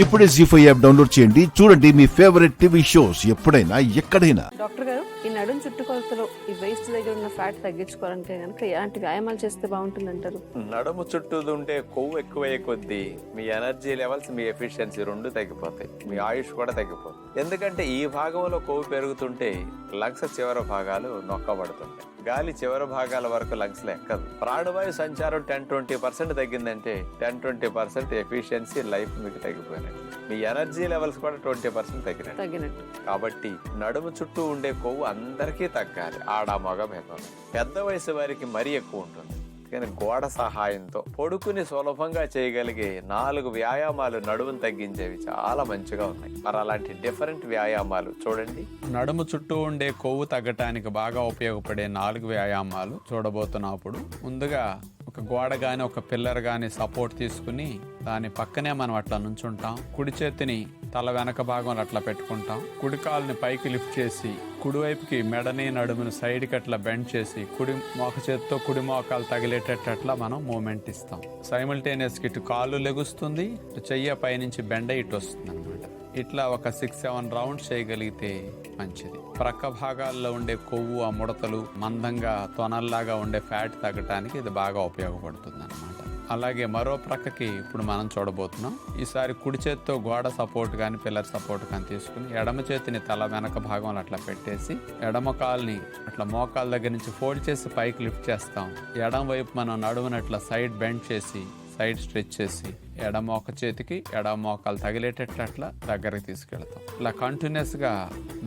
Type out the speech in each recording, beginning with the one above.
ఇప్పుడే జీ5 app download చేయండి. చూడండి మీ ఫేవరెట్ టీవీ షోస్ ఎప్పుడైనా ఎక్కడైనా. డాక్టర్ గారు, ఈ నడుం చుట్టుకొలతలో ఈ వేస్ట్ దగ్గర ఉన్న ఫ్యాట్ తగ్గించుకోవాలంటే కనుక ఎలాంటి వ్యాయామాలు చేస్తే బాగుంటుంది అంటారు? నడుము చుట్టూ ఉంటే కొవ్వు ఎక్కువయ్యే కొద్దీ మీ ఎనర్జీ లెవెల్స్, మీ ఎఫిషియన్సీ రెండు తగ్గిపోతాయి. మీ ఆయుష్ కూడా తగ్గిపోతుంది. ఎందుకంటే ఈ భాగంలో కొవ్వు పెరుగుతుంటే లంగ్స్ చివరి భాగాలు నొక్కబడుతుంటాయి. గాలి చివరి భాగాల వరకు లంగ్స్ లో ఎక్కదు. ప్రాణవాయు సంచారం 10-20% తగ్గిందంటే 10-20% ఎఫిషియన్సీ లైఫ్ మీకు తగ్గిపోయినట్టు. మీ ఎనర్జీ లెవెల్స్ కూడా 20% తగ్గినట్టు. కాబట్టి నడుము చుట్టూ ఉండే కొవ్వు అందరికీ తగ్గాలి, ఆడ మగ భేదం. పెద్ద వయసు వారికి మరీ ఎక్కువ ఉంటుంది. కానీ గోడ సహాయంతో పడుకుని సులభంగా చేయగలిగే 4 వ్యాయామాలు నడుమును తగ్గించేవి చాలా మంచిగా ఉన్నాయి. మరి అలాంటి డిఫరెంట్ వ్యాయామాలు చూడండి. నడుము చుట్టూ ఉండే కొవ్వు తగ్గటానికి బాగా ఉపయోగపడే 4 వ్యాయామాలు చూడబోతున్నప్పుడు, ముందుగా ఒక గోడ గాని ఒక పిల్లర్ గాని సపోర్ట్ తీసుకుని దాని పక్కనే మనం అట్లా నుంచుంటాం. కుడి చేతిని తల వెనక భాగంలో అట్లా పెట్టుకుంటాం. కుడి కాలుని పైకి లిఫ్ట్ చేసి కుడివైపుకి మెడని నడుముని సైడ్కి అట్లా బెండ్ చేసి కుడి మోక చేతితో కుడి మోకాలు తగిలేటట్లా మనం మూమెంట్ ఇస్తాం. సైమల్టేనియస్కి ఇటు కాళ్ళు లెగుస్తుంది, ఇటు చెయ్యి పైనుంచి బెండ ఇటు వస్తుంది అనమాట. ఇట్లా ఒక 6-7 రౌండ్స్ చేయగలిగితే మంచిది. ప్రక్క భాగాల్లో ఉండే కొవ్వు, ఆ ముడతలు, మందంగా తొనల్లాగా ఉండే ఫ్యాట్ తగ్గటానికి ఇది బాగా ఉపయోగపడుతుంది అనమాట. అలాగే మరో ప్రక్కకి ఇప్పుడు మనం చూడబోతున్నాం. ఈసారి కుడి చేతితో గోడ సపోర్ట్ కానీ పిల్లర్ సపోర్ట్ కానీ తీసుకుని ఎడమ చేతిని తల వెనక భాగంలో అట్లా పెట్టేసి ఎడమ కాల్ని అట్లా మోకాల దగ్గర నుంచి ఫోల్డ్ చేసి పైకి లిఫ్ట్ చేస్తాం. ఎడమ వైపు మనం నడుముని అట్లా సైడ్ బెండ్ చేసి సైడ్ స్ట్రెచ్ చేసి ఎడమ ఒక చేతికి ఎడమ మోకాలు తగిలేటట్లు అట్లా దగ్గరికి తీసుకెళ్తాం. ఇలా కంటిన్యూస్గా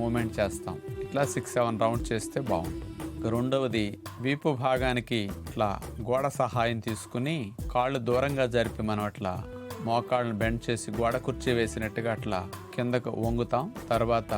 మూమెంట్ చేస్తాం. ఇట్లా 6-7 రౌండ్స్ చేస్తే బాగుంటుంది. రెండవది, వీపు భాగానికి ఇట్లా గోడ సహాయం తీసుకుని కాళ్ళు దూరంగా జరిపి మనం అట్లా మోకాళ్ళను బెండ్ చేసి గోడ కుర్చీ వేసినట్టుగా అట్లా కిందకు వంగుతాం. తర్వాత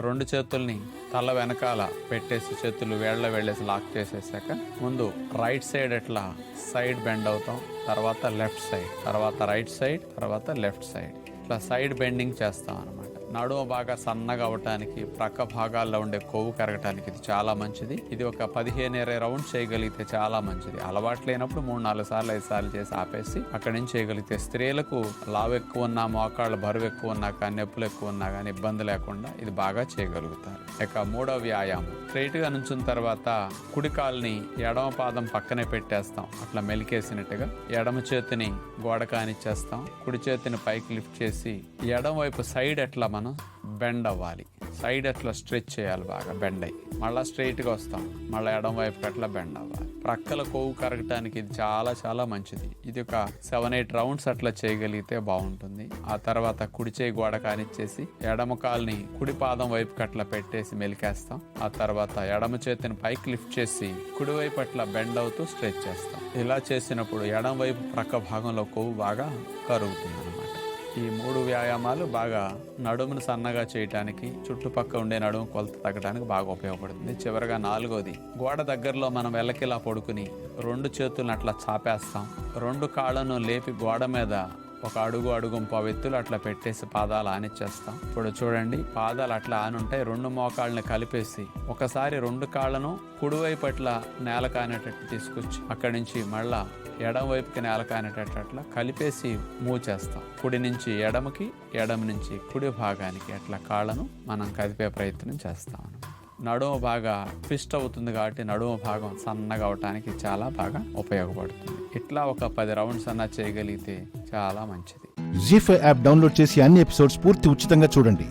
2 చేతుల్ని తల వెనకాల పెట్టేసి చేతులు వేళ్ళేసి లాక్ చేసేసాక ముందు రైట్ సైడ్ అట్లా సైడ్ బెండ్ అవుతాం. తర్వాత లెఫ్ట్ సైడ్, తర్వాత రైట్ సైడ్, తర్వాత లెఫ్ట్ సైడ్. ఇట్లా సైడ్ బెండింగ్ చేస్తాం అనమాట. నడుము బాగా సన్నగా అవటానికి, ప్రక్క భాగాల్లో ఉండే కొవ్వు కరగటానికి ఇది చాలా మంచిది. ఇది ఒక 15-20 రౌండ్స్ చేయగలిగితే చాలా మంచిది. అలవాటు లేనప్పుడు 3-4 సార్లు 5 సార్లు చేసి ఆపేసి అక్కడి నుంచి చేయగలిగితే స్త్రీలకు లావు ఎక్కువ ఉన్నా, మోకాళ్ళ బరువు ఎక్కువ ఉన్నా కానీ, నొప్పులు ఎక్కువ ఉన్నా కానీ ఇబ్బంది లేకుండా ఇది బాగా చేయగలుగుతారు. ఇక మూడవ వ్యాయామం, స్ట్రైట్ గా నుంచిన తర్వాత కుడి కాలుని ఎడమ పాదం పక్కనే పెట్టేస్తాం. అట్లా మెలికేసినట్టుగా ఎడమ చేతిని గోడ కానిచ్చేస్తాం. కుడి చేతిని పైకి లిఫ్ట్ చేసి ఎడమ వైపు సైడ్ అట్లా మనం బెండ్ అవ్వాలి. సైడ్ అట్లా స్ట్రెచ్ చేయాలి, బాగా బెండ్ అయ్యి మళ్ళీ స్ట్రైట్గా వస్తాం. మళ్ళీ ఎడమ వైపుకి అట్లా బెండ్ అవ్వాలి. ప్రక్కల కొవ్వు కరగటానికి ఇది చాలా చాలా మంచిది. ఇది ఒక 7-8 రౌండ్స్ అట్లా చేయగలిగితే బాగుంటుంది. ఆ తర్వాత కుడి చేయి గోడ కానిచ్చేసి ఎడమ కాల్ని కుడి పాదం వైపుకి అట్లా పెట్టేసి మెలికేస్తాం. ఆ తర్వాత ఎడమ చేతిని పైకి లిఫ్ట్ చేసి కుడి వైపు అట్లా బెండ్ అవుతూ స్ట్రెచ్ చేస్తాం. ఇలా చేసినప్పుడు ఎడమ వైపు ప్రక్క భాగంలో కొవ్వు బాగా కరుగుతుంది అనమాట. ఈ 3 వ్యాయామాలు బాగా నడుమును సన్నగా చేయటానికి, చుట్టుపక్క ఉండే నడుము కొలత తగ్గడానికి బాగా ఉపయోగపడుతుంది. చివరిగా 4వది, గోడ దగ్గరలో మనం వెల్లకిలా పడుకుని 2 చేతులను అట్లా చాపేస్తాం. 2 కాళ్ళను లేపి గోడ మీద ఒక అడుగు పవెత్తులు అట్లా పెట్టేసి పాదాలు ఆనిచ్చేస్తాం. ఇప్పుడు చూడండి, పాదాలు అట్లా ఆనుంటాయి. 2 మోకాళ్ళని కలిపేసి ఒకసారి 2 కాళ్ళను కుడివైపు అట్లా నేల కానేటట్టు తీసుకొచ్చి అక్కడి నుంచి మళ్ళా ఎడమ వైపుకి నేల కానేటట్టు అట్లా కలిపేసి మూవ్ చేస్తాం. కుడి నుంచి ఎడమకి, ఎడమ నుంచి కుడి భాగానికి అట్లా కాళ్ళను మనం కదిపే ప్రయత్నం చేస్తాం. నడుము బాగా ట్విస్ట్ అవుతుంది కాబట్టి నడుము భాగం సన్నగా అవటానికి చాలా బాగా ఉపయోగపడుతుంది. ఇట్లా ఒక 10 రౌండ్స్ అన్నా చేయగలిగితే చాలా మంచిది. జీ5 యాప్ డౌన్లోడ్ చేసి అన్ని ఎపిసోడ్స్ పూర్తి ఉచితంగా చూడండి.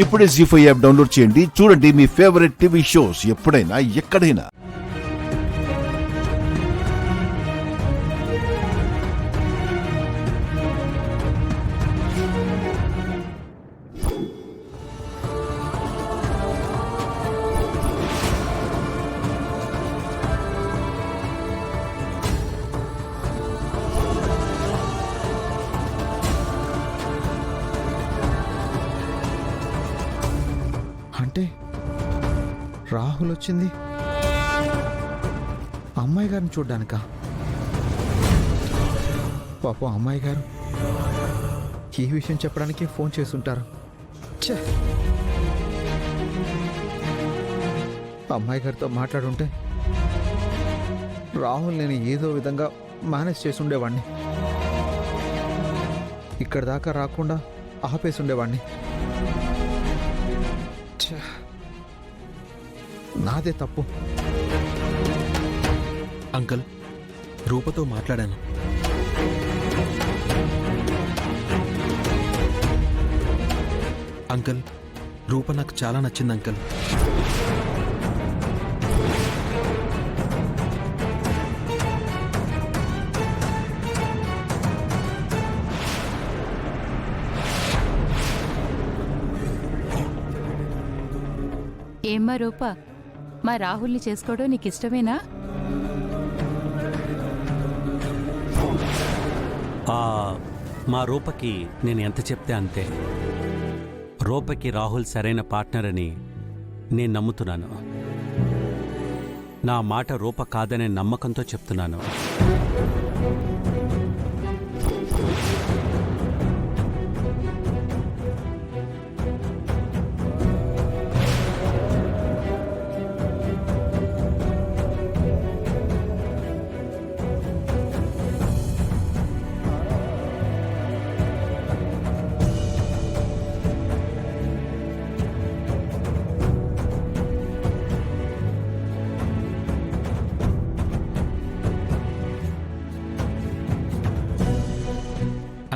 ఇప్పుడే జీ5 యాప్ డౌన్లోడ్ చేయండి. చూడండి మీ ఫేవరెట్ టీవీ షోస్ ఎప్పుడైనా ఎక్కడైనా. అంటే రాహుల్ వచ్చింది అమ్మాయి గారిని చూడ్డానికా? పాపం అమ్మాయి గారు ఈ విషయం చెప్పడానికి ఫోన్ చేస్తుంటారు. అమ్మాయి గారితో మాట్లాడుంటే రాహుల్ నేను ఏదో విధంగా మేనేజ్ చేసి ఉండేవాడిని. ఇక్కడ దాకా రాకుండా ఆపేసి ఉండేవాడిని. ఛ, నాదే తప్పు. అంకుల్, రూపతో మాట్లాడాను. అంకుల్, రూప నాకు చాలా నచ్చింది అంకుల్. ఏమ్మా రూప, మా రాహుల్ని చేసుకోవడం నీకు ఇష్టమేనా? మా రూపకి నేను ఎంత చెప్తే అంతే. రూపకి రాహుల్ సరైన పార్ట్నర్ అని నేను నమ్ముతున్నాను. నా మాట రూప కాదనే నమ్మకంతో చెప్తున్నాను.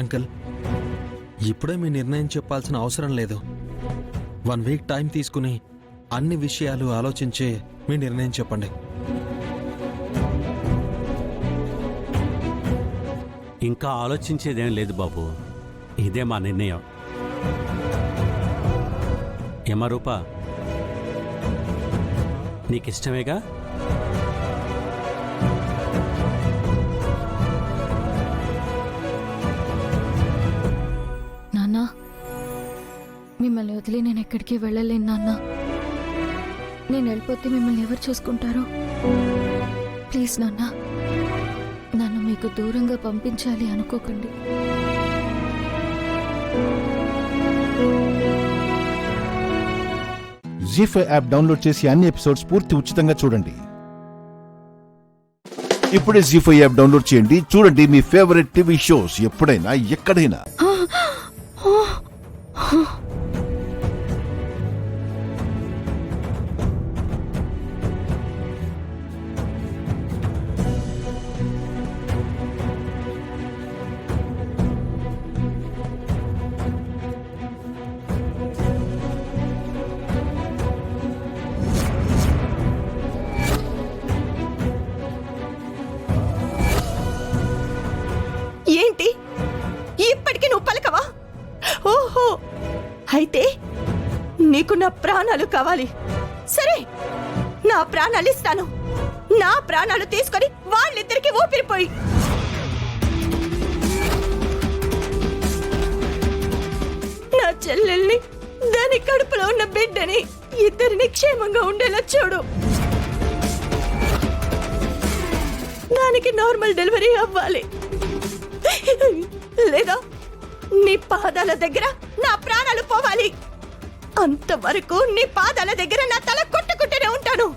అంకుల్, ఇప్పుడే మీ నిర్ణయం చెప్పాల్సిన అవసరం లేదు. 1 వీక్ టైం తీసుకుని అన్ని విషయాలు ఆలోచించి మీ నిర్ణయం చెప్పండి. ఇంకా ఆలోచించేదేం లేదు బాబు, ఇదే మా నిర్ణయం. ఏమా రూప, నీకిష్టమేగా? నాన్న, మిమ్మల్ని వదిలి నేను ఎక్కడికి వెళ్ళలేను నాన్న. నేను వెళ్ళిపోతే మిమ్మల్ని ఎవరు చూసుకుంటారో? ప్లీజ్ నాన్న, నన్ను మీకు దూరంగా పంపించాలి అనుకోకండి. జీ5 యాప్ డౌన్లోడ్ చేసి అన్ని ఎపిసోడ్స్ పూర్తి ఉచితంగా చూడండి. ఇప్పుడే జీ5 యాప్ డౌన్లోడ్ చేయండి. చూడండి మీ ఫేవరెట్ టీవీ షోస్ ఎప్పుడైనా ఎక్కడైనా. ఏంటి, ఇప్పటికీ నువ్వు పలకవా? ఓహో, అయితే నీకు నా ప్రాణాలు కావాలి. సరే, నా ప్రాణాలు ఇస్తాను. నా ప్రాణాలు తీసుకొని వాళ్ళిద్దరికి ఊపిరిపోయి నా చెల్లెల్ని, దాని కడుపులో ఉన్న బిడ్డని, ఇద్దరిని క్షేమంగా ఉండేలా చూడు. దానికి నార్మల్ డెలివరీ అవ్వాలి. లేదా నీ పాదాల దగ్గర నా ప్రాణాలు పోవాలి. అంతవరకు నీ పాదాల దగ్గర నా తల కొట్టుకుంటూనే ఉంటాను.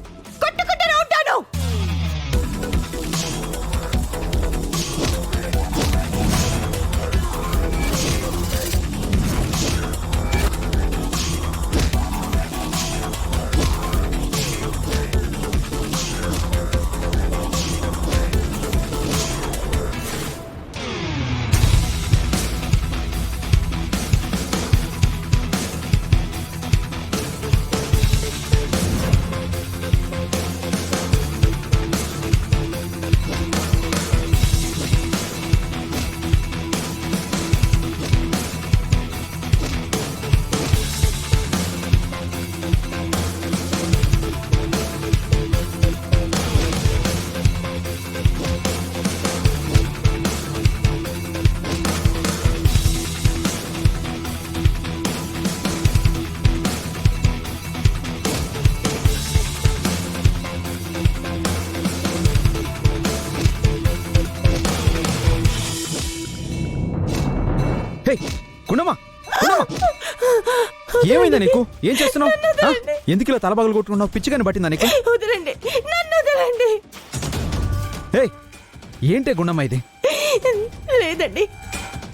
గుండమ్మా, ఏమైందా నీకు? ఏం చేస్తున్నావు? ఎందుకు ఇలా తలబగలు కొట్టుకున్నావు? పిచ్చిగాని పట్టిందా నీకు? వదలండి, నన్ను వదలండి. ఏంటే గుండమ్మ ఇది? లేదండి,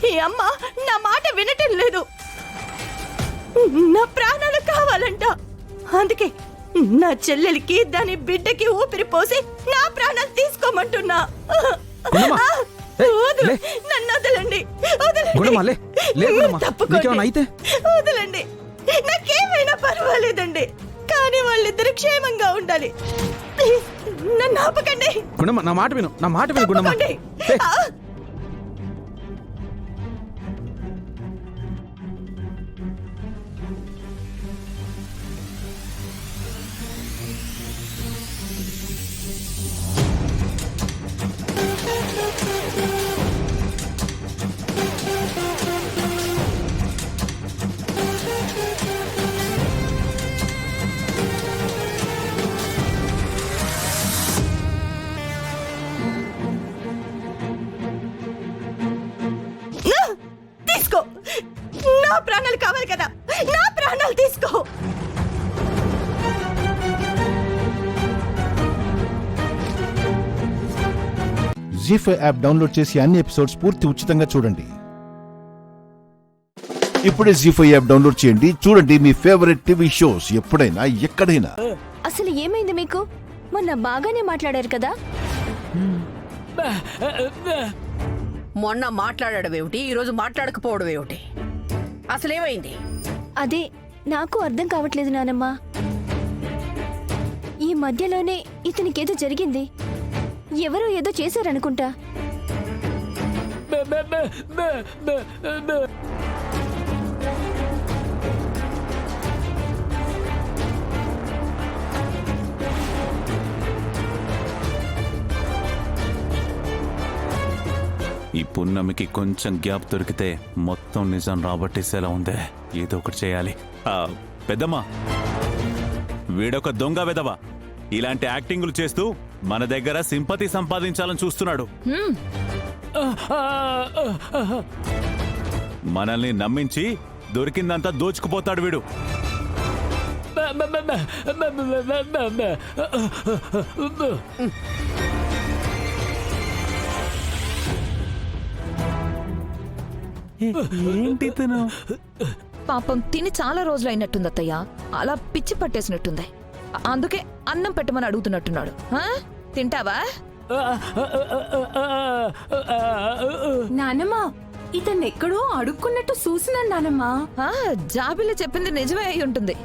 ఈ అమ్మ నా మాట వినటం లేదు. నా ప్రాణాలు కావాలంట. అందుకే నా చెల్లెలికి దాని బిడ్డకి ఊపిరి పోసి నా ప్రాణాలు తీసుకోమంటున్నా. గుణమా, వదలు, లే. నన్ను వదలండి, గుణమా, లే. లే గుణమా, తప్పుకోండి. నీకేమైనా అయితే? వదలండి, నాకేమైనా పర్వాలేదండి, కానీ వాళ్ళిద్దరు క్షేమంగా ఉండాలి. ప్లీజ్ నన్ను ఆపకండి. గుణమా, నా మాట విను, నా మాట విను గుణమా. తప్పకండి. లే. ఆ, తీసుకో. నా ప్రాణాలు కావాలి కదా, నా ప్రాణాలు తీసుకో. జీ5 యాప్ డౌన్లోడ్ చేసి అన్ని ఎపిసోడ్స్ పూర్తి ఉచితంగా చూడండి. ఇప్పుడే జీ5 యాప్ డౌన్లోడ్ చేయండి, చూడండి మీ ఫేవరెట్ టీవీ షోస్ ఎప్పుడైనా ఎక్కడైనా. అసలు ఏమైంది మీకు? మొన్న బాగానే మాట్లాడారు కదా. మొన్న మాట్లాడడం ఏమిటి, ఈరోజు మాట్లాడకపోవడం ఏమిటి? అసలేమైంది? అదే నాకు అర్థం కావట్లేదు నానమ్మ. ఈ మధ్యలోనే ఇతనికేదో జరిగింది. ఎవరో ఏదో చేశారనుకుంటా. ఈ పున్నమికి కొంచెం గ్యాప్ దొరికితే మొత్తం నిజం రాబట్టేసేలా ఉందే. ఏదో ఒకటి చేయాలి. పెద్దమ్మా, వీడొక దొంగ వెదవా. ఇలాంటి యాక్టింగులు చేస్తూ మన దగ్గర సింపతి సంపాదించాలని చూస్తున్నాడు. మనల్ని నమ్మించి దొరికిందంతా దోచుకుపోతాడు వీడు. ఏంటి తను? పాపం తిని చాలా రోజులు అయినట్టుంది అత్తయ్య. అలా పిచ్చి పట్టేసినట్టుంది. అందుకే అన్నం పెట్టమని అడుగుతున్నట్టున్నాడు. తింటావా? నానమ్మా, ఇతన్ని ఎక్కడో అడుక్కున్నట్టు చూసినాను నానమ్మా. జాబిలో చెప్పింది నిజమే అయి ఉంటుంది.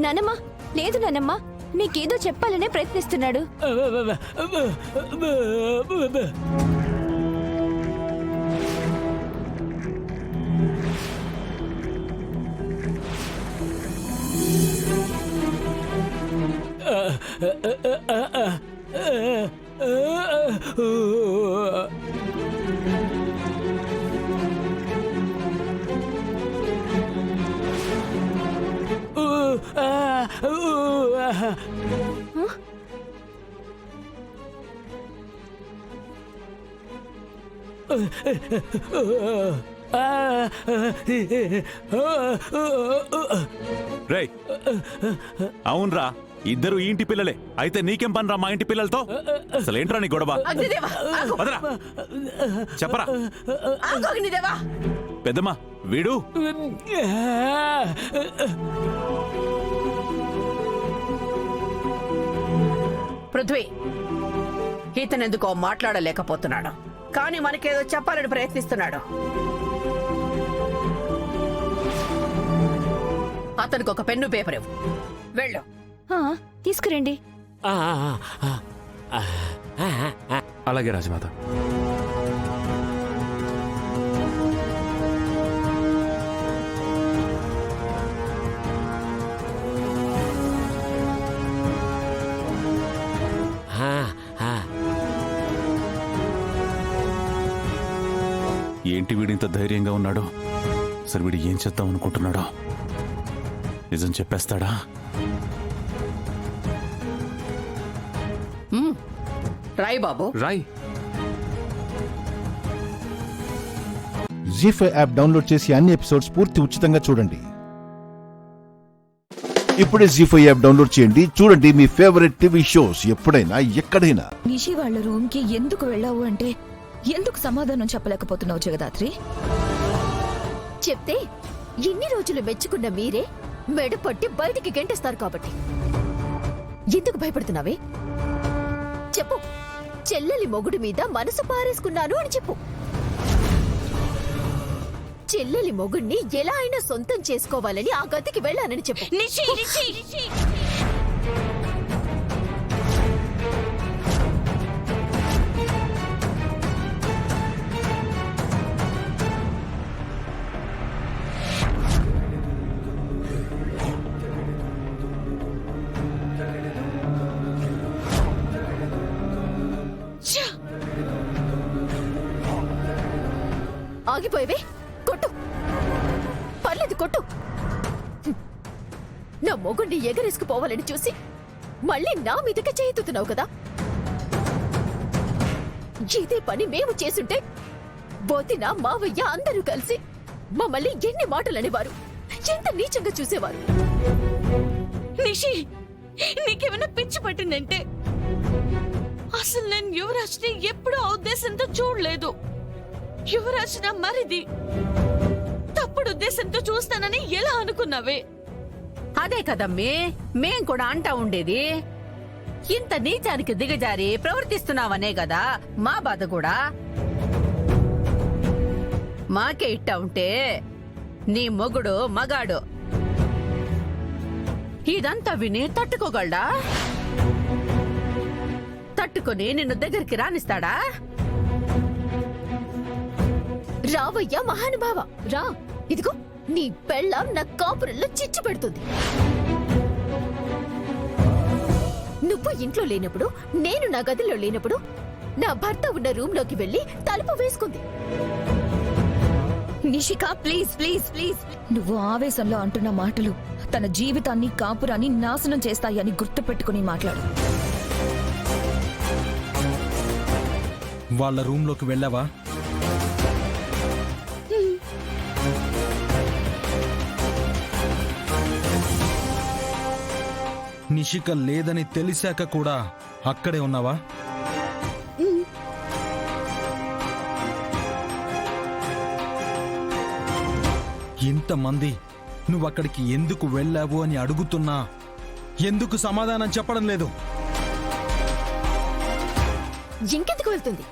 నానమ్మ లేదు నానమ్మ, మీకేదో చెప్పాలనే ప్రయత్నిస్తున్నాడు. రేయ్, అవునరా, ఇద్దరు ఈ ఇంటి పిల్లలే. అయితే నీకేం పనిరా మా ఇంటి పిల్లలతో? అసలేంట్రా నీ గొడవ? వదరా, చెప్పరా. పెద్దమ్మా, వీడు పృథ్వీ, ఇతనెందుకో మాట్లాడలేకపోతున్నాడు, కానీ మనకేదో చెప్పాలని ప్రయత్నిస్తున్నాడు. అతనికి ఒక పెన్ను పేపర్ ఇవ్వు. వెళ్ళు. తీసుకురండి. అలాగే రాజమాత. ఏంటి వీడింత ధైర్యంగా ఉన్నాడు? అసలు వీడు ఏం చేద్దాం అనుకుంటున్నాడో? నిజం చెప్పేస్తాడా? రాయ్ బాబు, రాయ్. జీ5 యాప్ డౌన్లోడ్ చేసి అన్ని ఎపిసోడ్స్ పూర్తి ఉచితంగా చూడండి. ఇప్పుడే జీ5 యాప్ డౌన్లోడ్ చేయండి, చూడండి మీ ఫేవరెట్ టీవీ షోస్ ఎప్పుడైనా ఎక్కడైనా. నిషి వాళ్ళ రూమ్ కి ఎందుకు వెళ్ళావు అంటే ఎందుకు సమాధానం చెప్పలేకపోతున్నావు జగదాత్రి? చెప్తే ఇన్ని రోజులు మెచ్చుకున్న మీరే మెడ పట్టి బయటికి గెంటేస్తారు కాబట్టి ఎందుకు భయపడుతున్నావే? చెప్పు, చెల్లెలి మొగుడి మీద మనసు పారేసుకున్నాను అని చెప్పు. చెల్లెలి మొగుడిని ఎలా అయినా సొంతం చేసుకోవాలని ఆ గతికి వెళ్ళానని చెప్పు. ఆగిపోయేవే, కొట్టు, పర్లేదు కొట్టు. నా మొగుడిని ఎగరేసుకుపోవాలని చూసి మళ్ళీ నా మీదకి చేతుతున్నావు కదా. ఇదే పని మేము చేసుంటే బోతిన మావయ్య అందరూ కలిసి మమ్మల్ని ఎన్ని మాటలనేవారు, ఎంత నీచంగా చూసేవారు. నిషి, నీకేమైనా పిచ్చి పట్టిందంటే అసలు నేను యువరాజ్ని ఎప్పుడూ ఆ ఉద్దేశంతో చూడలేదు. యువరాజ్ నా మరిది. తప్పుడు ఉద్దేశంతో చూస్తానని ఎలా అనుకున్నావే? అదే కదమ్మే మేం కూడా అంటా ఉండేది. ఇంత నీచానికి దిగజారి ప్రవర్తిస్తున్నావనే కదా మా బాధ కూడా. మాకే ఇట్టా ఉంటే నీ మొగుడు మగాడు ఇదంతా విని తట్టుకోగలడా? తట్టుకొని నిన్ను దగ్గరికి రానిస్తాడా? రావయ్యా మహానుభావ, రా. ఇదిగో నీ పెళ్ళాం నా కాపురంలో చిచ్చు పెడుతుంది. నువ్వు ఇంట్లో లేనప్పుడు, నేను నా గదిలో లేనప్పుడు నా భర్త ఉన్న రూమ్ లోకి వెళ్లి తలుపు వేసుకుంది. Nishika, please please please. నువ్వు ఆవేశంలో అంటున్న మాటలు తన జీవితాన్ని, కాపురాన్ని నాశనం చేస్తాయని గుర్తుపెట్టుకుని మాట్లాడు. వాళ్ళ రూమ్లోకి వెళ్ళావా? నిషిక లేదని తెలిసాక కూడా అక్కడే ఉన్నావా? ఇంతమంది నువ్వక్కడికి ఎందుకు వెళ్ళావు అని అడుగుతున్నా ఎందుకు సమాధానం చెప్పడం లేదు? ఇంకెందుకు వెళ్తుంది?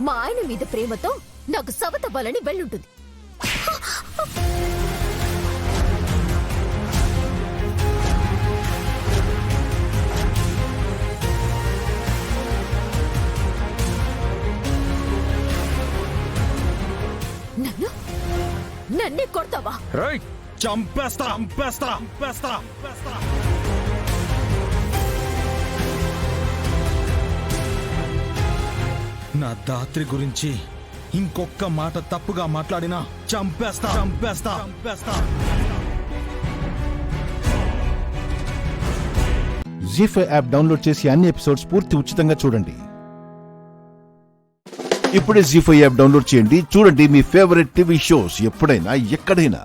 మా ఆయన మీద ప్రేమతో నాకు సవతవ్వాలని వెళ్ళుంటుంది. నన్నే కొడతావా? చంపేస్తా చంపేస్తా చంపేస్తా. నా దాత్రి గురించి ఇంకొక్క మాట తప్పుగా మాట్లాడినా చంపేస్తా చంపేస్తా చంపేస్తా. జీ5 యాప్ డౌన్లోడ్ చేసి అన్ని ఎపిసోడ్స్ పూర్తి ఉచితంగా చూడండి. ఇప్పుడే జీ5 యాప్ డౌన్లోడ్ చేయండి. చూడండి మీ ఫేవరెట్ టీవీ షోస్ ఎప్పుడైనా ఎక్కడైనా.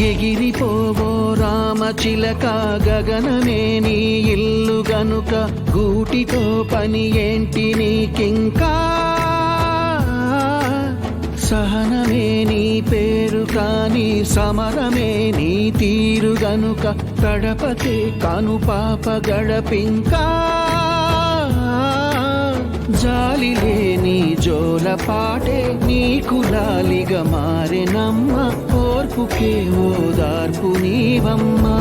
ఎగిరిపోవో రామచిలక గగనమే నీ ఇల్లు గనుక గూటితో పని ఏంటి నీకింకా? సహనమే నీ పేరు కాని సమరమే నీ తీరు గనుక తడపతే కను పాప గడపింకా. జాలి లేని జోల పాటే నీకు లాలిగా మారెనమ్మ, ఓర్పుకే ఓదార్పు నీవమ్మా.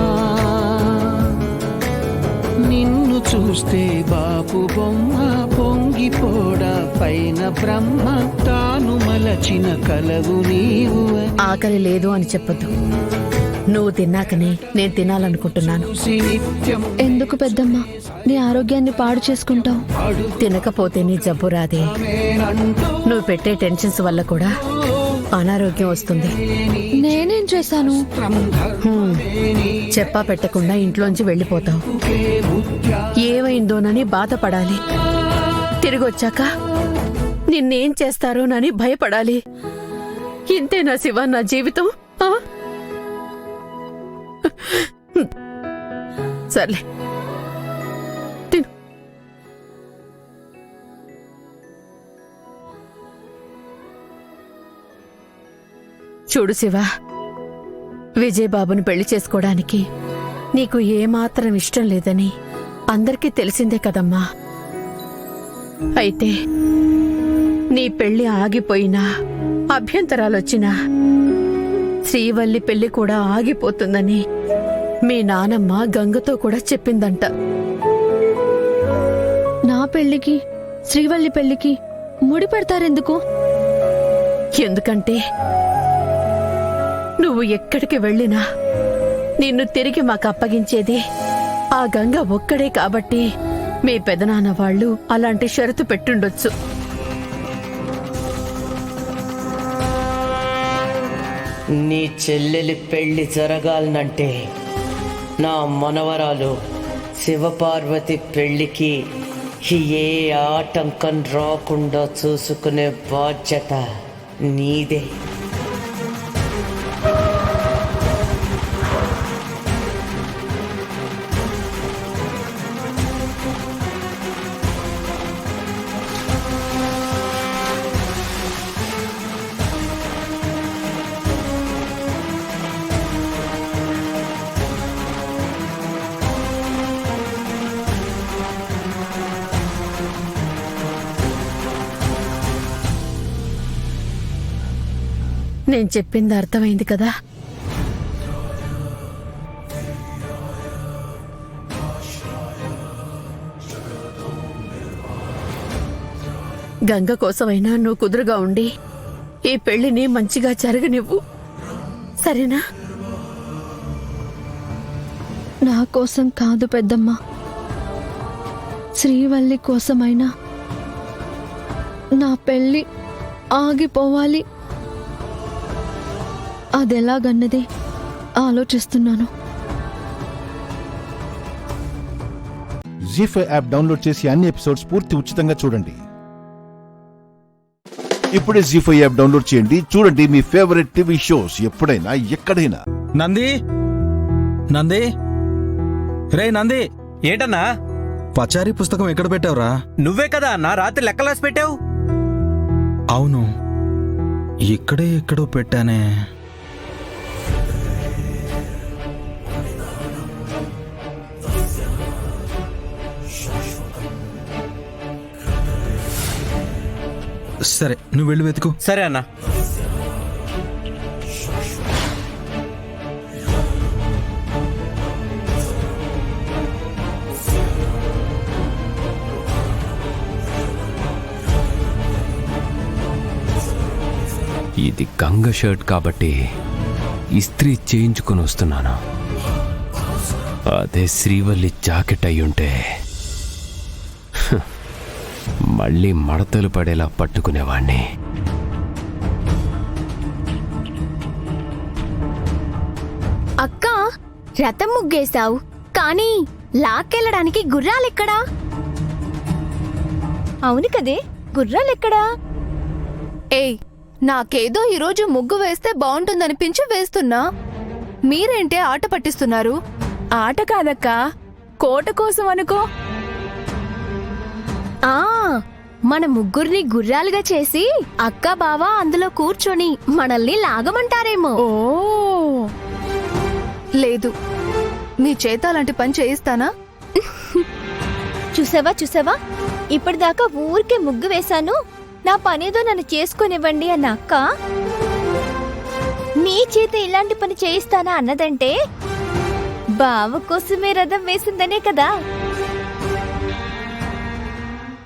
నిన్ను చూస్తే బాపు బొమ్మ పొంగిపోడా పైన బ్రహ్మ, తాను మలచిన కలవు నీవు. ఆకలి లేదు అని చెప్పొద్దు. నువ్వు తిన్నాకనే నేను తినాలనుకుంటున్నాను. ఎందుకు పెద్దమ్మా నీ ఆరోగ్యాన్ని పాడు చేసుకుంటావు? తినకపోతే నీ జబ్బు రాదే. నువ్వు పెట్టే టెన్షన్స్ వల్ల కూడా అనారోగ్యం వస్తుంది. నేనేం చేశాను? చెప్పా పెట్టకుండా ఇంట్లోంచి వెళ్ళిపోతావు. ఏమైందోనని బాధపడాలి. తిరిగొచ్చాక నిన్నేం చేస్తారోనని భయపడాలి. ఇంతేనా శివ నా జీవితం? సర్లే తిను. చూడు శివ, విజయబాబును పెళ్లి చేసుకోవడానికి నీకు ఏమాత్రం ఇష్టం లేదని అందరికీ తెలిసిందే కదమ్మా. అయితే నీ పెళ్లి ఆగిపోయినా, అభ్యంతరాలొచ్చినా శ్రీవల్లి పెళ్లి కూడా ఆగిపోతుందని మీ నానమ్మ గంగతో కూడా చెప్పిందంట. నా పెళ్లికి శ్రీవల్లి పెళ్లికి ముడి పెడతారెందుకు? ఎందుకంటే నువ్వు ఎక్కడికి వెళ్ళినా నిన్ను తిరిగి మాకు అప్పగించేది ఆ గంగ ఒక్కడే కాబట్టి మీ పెదనాన్న వాళ్ళు అలాంటి షరతు పెట్టుండొచ్చు. నీ చెల్లెలి పెళ్లి జరగాలనంటే నా మనవరాలు శివపార్వతి పెళ్లికి ఏ ఆటంకం రాకుండా చూసుకునే బాధ్యత నీదే. నేను చెప్పింది అర్థమైంది కదా? గంగ కోసమైనా నువ్వు కుదురుగా ఉండి ఈ పెళ్లిని మంచిగా జరగనివ్వు, సరేనా? నా కోసం కాదు పెద్దమ్మ, శ్రీవల్లి కోసమైనా నా పెళ్లి ఆగిపోవాలి. అదెలాగన్నది ఆలోచిస్తున్నాను. జీ5 యాప్ డౌన్లోడ్ చేసి అన్ని ఎపిసోడ్స్ పూర్తి ఉచితంగా చూడండి. ఇప్పుడే జీ5 యాప్ డౌన్లోడ్ చేయండి. చూడండి మీ ఫేవరెట్ టీవీ షోస్ ఎప్పుడైనా ఎక్కడైనా. నంది, నంది, రే నంది. ఏంటన్నా? పచారీ పుస్తకం ఎక్కడ పెట్టావురా? నువ్వే కదా అన్నా రాత్రి లెక్కలాసి పెట్టావు. అవును, ఇక్కడే ఎక్కడో పెట్టానే. సరే, నువ్వు వెళ్ళి వెతుకు. సరే అన్నా. ఇది గంగ షర్ట్ కాబట్టి ఇస్త్రీ చేయించుకుని వస్తున్నాను. అదే శ్రీవల్లి జాకెట్ అయ్యుంటే మళ్ళీ మడతలు పడేలా పట్టుకునేవాణ్ణి. అక్క, రథం ముగ్గేశావు కానీ లాక్కెళ్ళడానికి గుర్రాలెక్కడా? అవును కదే, గుర్రాలెక్కడా? ఏయ్, నాకేదో ఈరోజు ముగ్గు వేస్తే బాగుంటుందనిపించి వేస్తున్నా. మీరేంటే ఆట పట్టిస్తున్నారు? ఆట కాదక్క, కోట కోసం అనుకో. మన ముగ్గురిని గుర్రాలుగా చేసి అక్క బావ అందులో కూర్చొని మనల్ని లాగమంటారేమో. ఓ లేదు, మీ చేత అలాంటి పని చేయిస్తానా? చూసావా చూసావా, ఇప్పటిదాకా ఊరికే ముగ్గు వేశాను, నా పనేదో నన్ను చేసుకునివ్వండి అన్న అక్క నీ చేత ఇలాంటి పని చేయిస్తానా అన్నదంటే బావ కోసమే రథం వేసిందనే కదా.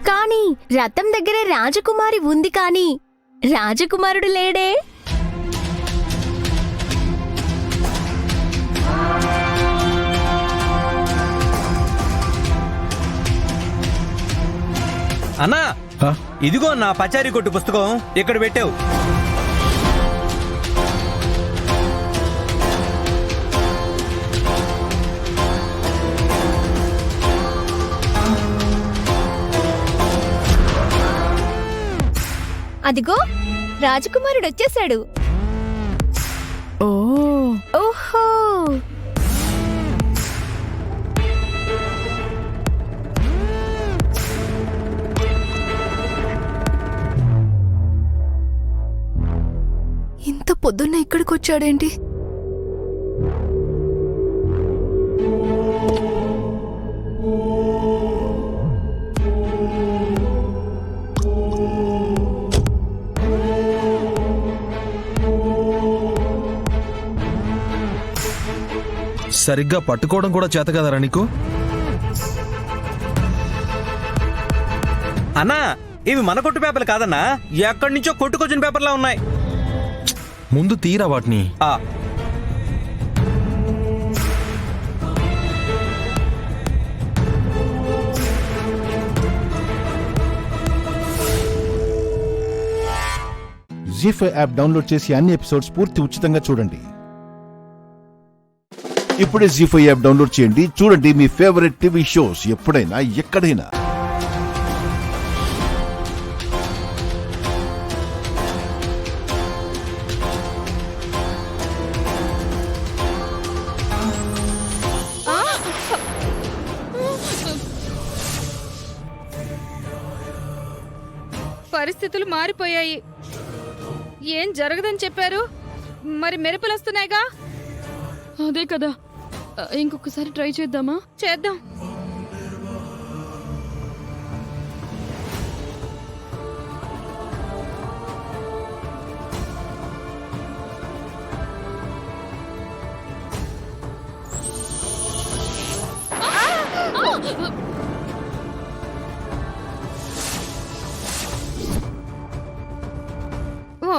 కానీ రథం దగ్గరే రాజకుమారి ఉంది, కానీ రాజకుమారుడు లేడే. అన్నా, ఇదిగో నా పచారీ కొట్టు పుస్తకం ఇక్కడ పెట్టావు. అదిగో రాజకుమారుడు వచ్చేశాడు. ఓహో, ఇంత పొద్దున్న ఇక్కడికి వచ్చాడేంటి? సరిగ్గా పట్టుకోవడం కూడా చేత కదరా నీకు? అన్నా, ఇవి మన కొట్టు పేపర్లు కాదన్నా, ఎక్కడి నుంచో కొట్టుకొచ్చిన పేపర్లా ఉన్నాయి. ముందు తీరా వాటిని. జీ5 యాప్ డౌన్లోడ్ చేసి అన్ని ఎపిసోడ్స్ పూర్తి ఉచితంగా చూడండి. ఇప్పుడే జీ5 యాప్ డౌన్లోడ్ చేయండి. చూడండి మీ ఫేవరెట్ టీవీ షోస్ ఎప్పుడైనా ఎక్కడైనా. పరిస్థితులు మారిపోయాయి. ఏం జరగదని చెప్పారు, మరి మెరుపులు వస్తున్నాయిగా. అదే కదా, ఇంకొకసారి ట్రై చేద్దామా? చేద్దాం.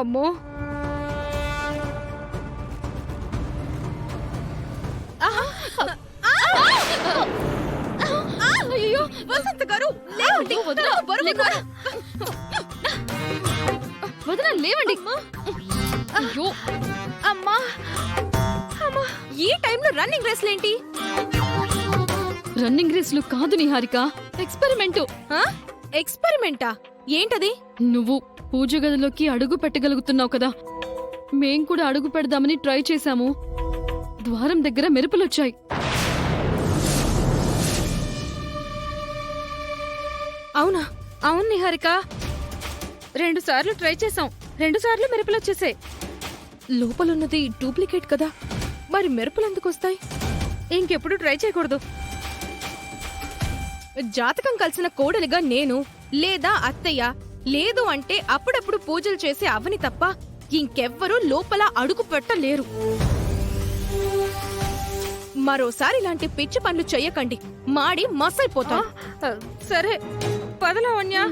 అమ్మో, అయ్యో వసంత గారు, లేవండి. వదన లేవండి. అయ్యో అమ్మా, ఈ టైంలో రన్నింగ్ రేస్లేంటి? రన్నింగ్ రేస్లు కాదు నిహారిక, ఎక్స్పెరిమెంటు. ఎక్స్పెరిమెంటా? ఏంటది? నువ్వు పూజ గదిలోకి అడుగు పెట్టగలుగుతున్నావు కదా, మేం కూడా అడుగు పెడదామని ట్రై చేశాము. ద్వారం దగ్గర మెరుపులొచ్చాయి. అవునా? అవును నిహారిక, 2 సార్లు ట్రై చేశాం, 2 సార్లు మెరుపులొచ్చేసాయి. లోపలున్నది డూప్లికేట్ కదా, మరి మెరుపులు ఎందుకు వస్తాయి? ఇంకెప్పుడు ట్రై చేయకూడదు. జాతకం కలిసిన కోడలిగా నేను లేదా అత్తయ్య, లేదు అంటే అప్పుడప్పుడు పూజలు చేసే అవని తప్ప ఇంకెవ్వరూ లోపల అడుగు పెట్టలేరు. మరోసారి ఇలాంటి పిచ్చి పనులు చెయ్యకండి, మాడి మసైపోతా. సరే పదలవన్యా.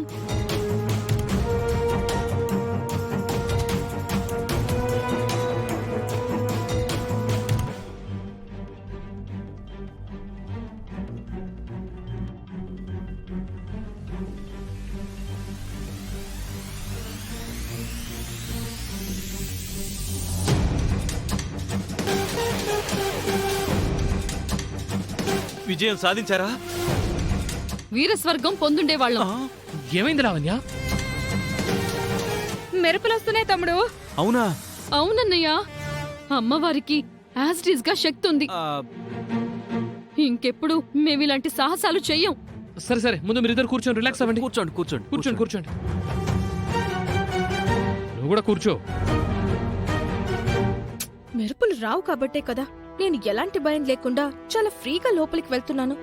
విజయం సాధించారా? వీరస్వర్గం పొందుండేవాళ్ళం. ఏమైంది లావణ్య? మెరుపులొస్తున్నాయి తమ్ముడు. అవునా? అవునన్నయ్య, అమ్మవారికి యాజిటీస్ గా శక్తి ఉంది. ఇంకెప్పుడు మేము ఇలాంటి సాహసాలు చెయ్యం. సరే సరే, ముందు మీరిద్దరు కూర్చొని రిలాక్స్ అవ్వండి. కూర్చోండి కూర్చోండి కూర్చోండి కూర్చోండి. నువ్వు కూడా కూర్చో. మెరుపులు రావు కాబట్టే కదా నేను ఎలాంటి భయం లేకుండా చాలా ఫ్రీగా లోపలికి వెళ్తున్నాను.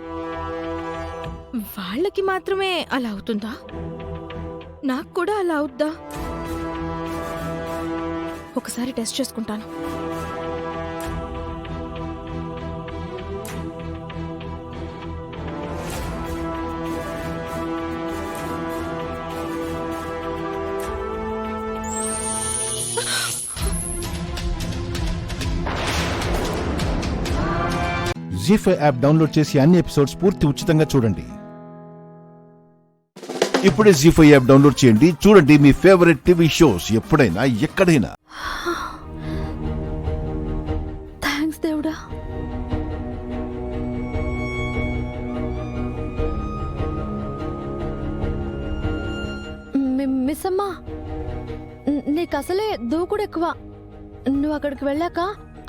వాళ్ళకి మాత్రమే అలా అవుతుందా? నాకు కూడా అలా అవుద్దా? ఒకసారి టెస్ట్ చేసుకుంటాను. జీ5 యాప్ డౌన్లోడ్ చేసి అన్ని ఎపిసోడ్స్ పూర్తి ఉచితంగా చూడండి. ఇప్పుడే జీ5 యాప్ డౌన్లోడ్ చేయండి. చూడండి మీ ఫేవరెట్ టీవీ షోస్ ఎప్పుడైనా ఎక్కడైనా. థ్యాంక్స్ దేవుడా. మిస్ అమ్మా, నీకు అసలే దూకుడు ఎక్కువ. నువ్వు అక్కడికి వెళ్ళాక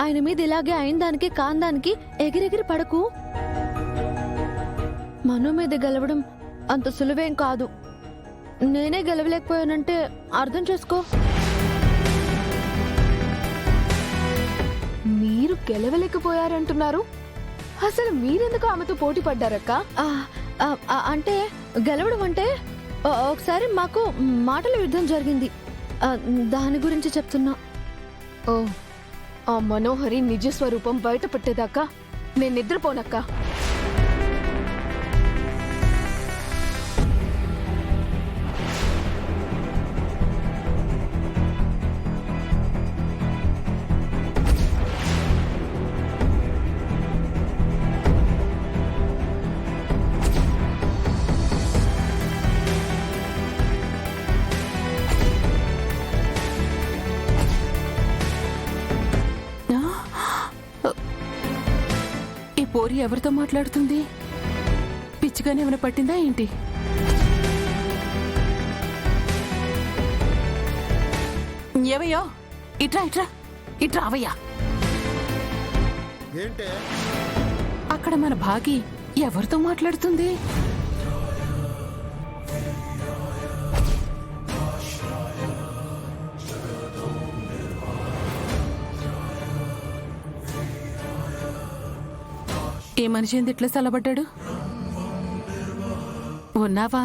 ఆయన మీద ఇలాగే అయిన దానికి కాందానికి ఎగిరెగిరి పడకు. మను మీద గెలవడం అంత సులువేం కాదు. నేనే గెలవలేకపోయానంటే అర్థం చేసుకో. గెలవలేకపోయారంటున్నారు. అసలు మీరెందుకు ఆమెతో పోటీ పడ్డారక్క? అంటే గెలవడం అంటే ఒకసారి మాకు మాటల యుద్ధం జరిగింది, దాని గురించి చెప్తున్నా. ఓ, ఆ మనోహరి నిజ స్వరూపం బయట పెట్టేదాకా నేను నిద్రపోనక్క. పోరి ఎవరితో మాట్లాడుతుంది? పిచ్చిగానే ఏమైనా పట్టిందా ఏంటి? ఏవయ్యో, ఇట్రా ఇట్రా ఇట్రా అవయ్యా. ఏంటే అక్కడ మన భాగి ఎవరితో మాట్లాడుతుంది? ఏ మనిషి ఏంది ఇట్లా చల్లబడ్డాడు? ఉన్నావా?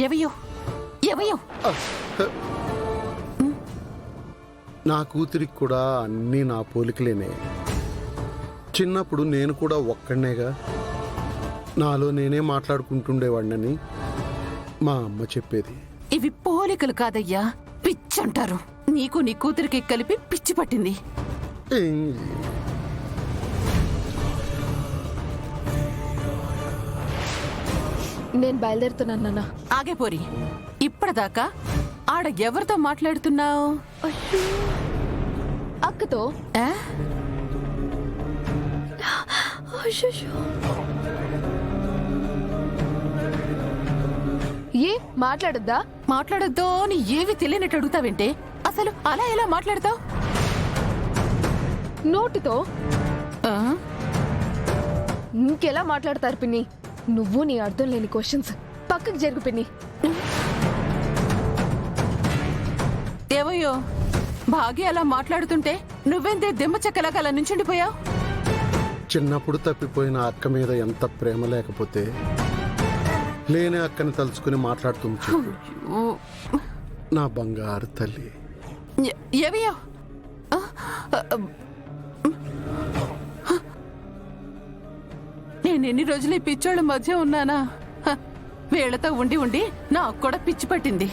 ఎవయో ఎవయో? నా కూతురికి కూడా అన్నీ నా పోలికలేనే. చిన్నప్పుడు నేను కూడా ఒక్కడనేగా, నాలో నేనే మాట్లాడుకుంటుండేవాడినని మా అమ్మ చెప్పేది. ఇవి పోలికలు కాదయ్యా, పిచ్చంటారు. నీకు నీ కూతురికి కలిపి పిచ్చి పట్టింది. నేను బయలుదేరుతున్నాను నాన్న. ఆగే పోరి, ఇప్పటిదాకా ఆడ ఎవరితో మాట్లాడుతున్నావు? అక్కతో. ఏ మాట్లాడద్దా? మాట్లాడద్దో అని ఏవి తెలియనట్టు అడుగుతావేంటే? అసలు అలా ఎలా మాట్లాడతావు? నోటితో. ఇంకెలా మాట్లాడతారు పిన్ని? నువ్వు నీ అర్థం లేని క్వశ్చన్స్. పక్కకి జరుగు పిన్ని. ఏవయ్యో, భాగ్య అలా మాట్లాడుతుంటే నువ్వెంతే దెమ్మ చెక్కలాగా అలా నుంచుండిపోయావు? చిన్నప్పుడు తప్పిపోయిన అక్క మీద ఎంత ప్రేమ లేకపోతే లేని అక్కని తలుచుకుని మాట్లాడుతుంది చెప్పు. నా బంగారు తల్లి. ఏవయ్యో, నేను ఎన్ని రోజులు ఈ పిచ్చోళ్ళ మధ్య ఉన్నానా? వీళ్లతో ఉండి ఉండి నాకు కూడా పిచ్చి పట్టింది.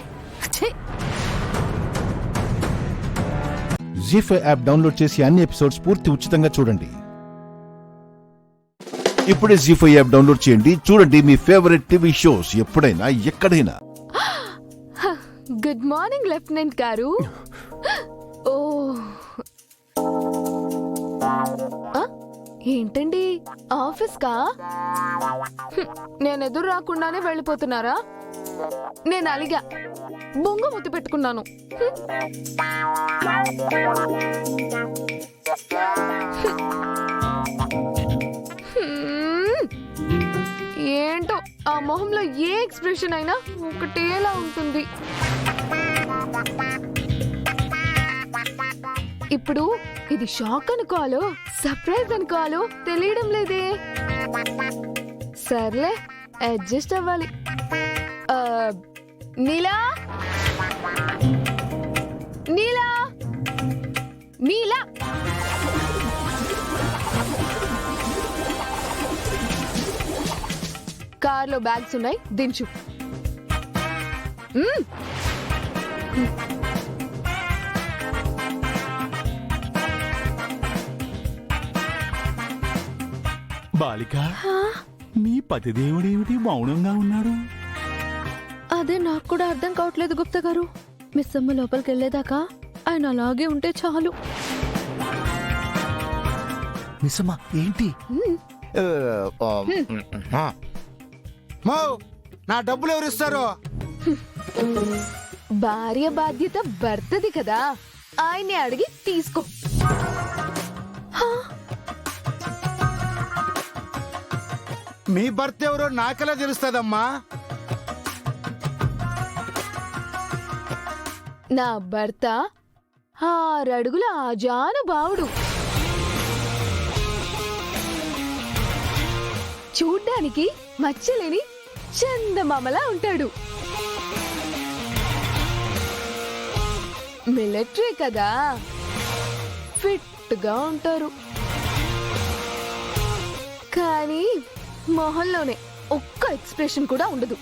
జీ5 యాప్ డౌన్లోడ్ చేసి అన్ని ఎపిసోడ్స్ పూర్తి ఉచితంగా చూడండి. ఇప్పుడే జీ5 యాప్ డౌన్లోడ్ చేయండి, చూడండి మీ ఫేవరెట్ టీవీ షోస్ ఎప్పుడైనా ఎక్కడైనా. గుడ్ మార్నింగ్ లెఫ్టినెంట్ గారు. ఓ, ఏంటండి ఆఫీస్ కా? నేను ఎదురు రాకుండానే వెళ్ళిపోతున్నారా? నేను అలిగా బొంగ ముద్దు పెట్టుకున్నాను. ఏంటో ఆ మొహంలో ఏ ఎక్స్ప్రెషన్ అయినా ఒకటేలా ఉంటుంది. ఇప్పుడు ఇది షాక్ అనుకోవాలో సర్ప్రైజ్ అనుకోవాలో తెలియడం లేదే. సర్లే, అడ్జస్ట్ అవ్వాలి. నీలా నీలా నీలా కార్లో బ్యాగ్స్ ఉన్నాయి, దించు. బాలిక, నీ పతిదేవుడేమిటి మౌనంగా ఉన్నాడు? అదే నాకు కూడా అర్థం కావట్లేదు గుప్తా గారు. మిస్ అమ్మ లోపలికి వెళ్ళేదాకా ఆయన అలాగే ఉంటే చాలు. మిస్ అమ్మ ఏంటి? నా డబ్బులు ఎవరు ఇస్తారు? భార్య బాధ్యత భర్తది కదా, ఆయన్ని అడిగి తీసుకో. మీ భర్త ఎవరో నాకెలా తెలుస్తుందమ్మా? నా భర్త 6 అడుగుల ఆజానుభావుడు. చూడ్డానికి మచ్చలేని చందమామలా ఉంటాడు. మిలిటరీ కదా, ఫిట్ గా ఉంటారు. కానీ మొహంలోనే ఒక్క ఎక్స్ప్రెషన్ కూడా ఉండదు.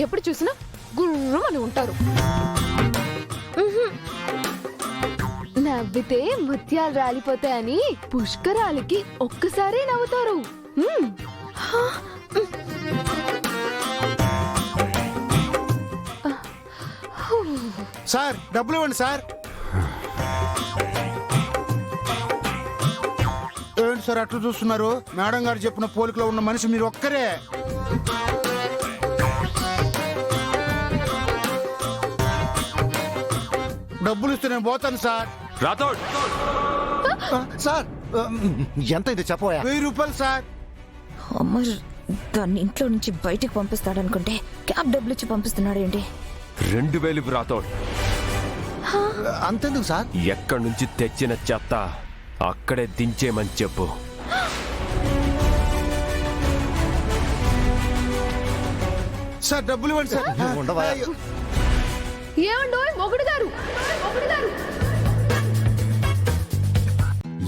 ఎప్పుడు చూసినా గుర్రమని ఉంటారు. నవ్వితే ముత్యాలు రాలిపోతాయని పుష్కరాలకి ఒక్కసారే నవ్వుతారు. సార్ డబ్బులు ఇవ్వండి సార్. ఏంటి సార్ అట్లా చూస్తున్నారు? మేడం గారు చెప్పిన పోలికలో ఉన్న మనిషి మీరు ఒక్కరే. డబ్బులు ఇస్తే నేను పోతాను సార్. రాథోడ్ సార్ ఎంత ఇది చెప్పబోయా? 1000 రూపాయలు సార్. అమ్మ దాన్ని ఇంట్లో నుంచి బయటికి పంపిస్తాడనుకుంటే క్యాబ్ డబ్బులు ఇచ్చి పంపిస్తున్నాడేంటి? 2000 రాథోడ్. అంతెందుకు సార్? ఎక్కడి నుంచి తెచ్చిన చెత్త అక్కడే దించేమని చెప్పు. సార్ డబ్బులు ఇవ్వండి సార్. ఏమండో మొగుడు గారు,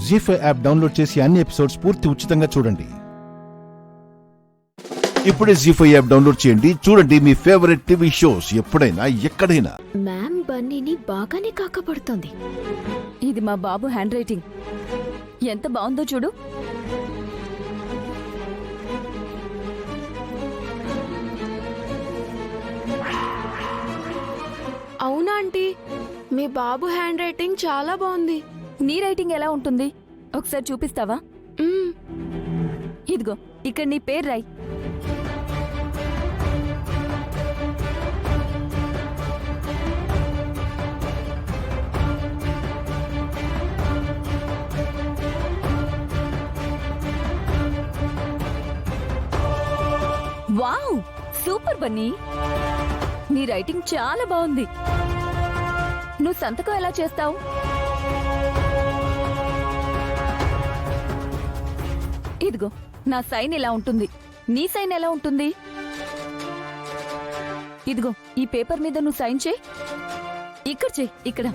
జీ5 యాప్ డౌన్లోడ్ చేసి అన్ని ఎపిసోడ్స్ పూర్తి ఉచితంగా చూడండి. ఇప్పుడే జీ5 యాప్ డౌన్లోడ్ చేయండి. చూడండి మీ ఫేవరెట్ టీవీ షోస్ ఎప్పుడైనా ఎక్కడైనా. మ్యామ్ బన్నీని బాగానే కాకపడుతోంది. ఇది మా బాబు హ్యాండ్ రైటింగ్. ఎంత బాగుందో చూడు. అవునా ఆంటీ, మీ బాబు హ్యాండ్ రైటింగ్ చాలా బాగుంది. నీ రైటింగ్ ఎలా ఉంటుంది ఒకసారి చూపిస్తావా? ఇదిగో ఇక్కడ నీ పేరు రాయి. Wow, super Bunny. నీ రైటింగ్ చాలా బాగుంది. నువ్వు సంతకం ఎలా చేస్తావు? ఇదిగో నా సైన్ ఇలా ఉంటుంది. నీ సైన్ ఎలా ఉంటుంది? ఇదిగో ఈ పేపర్ మీద నువ్వు సైన్ చేయి. ఇక్కడ చేయి, ఇక్కడ.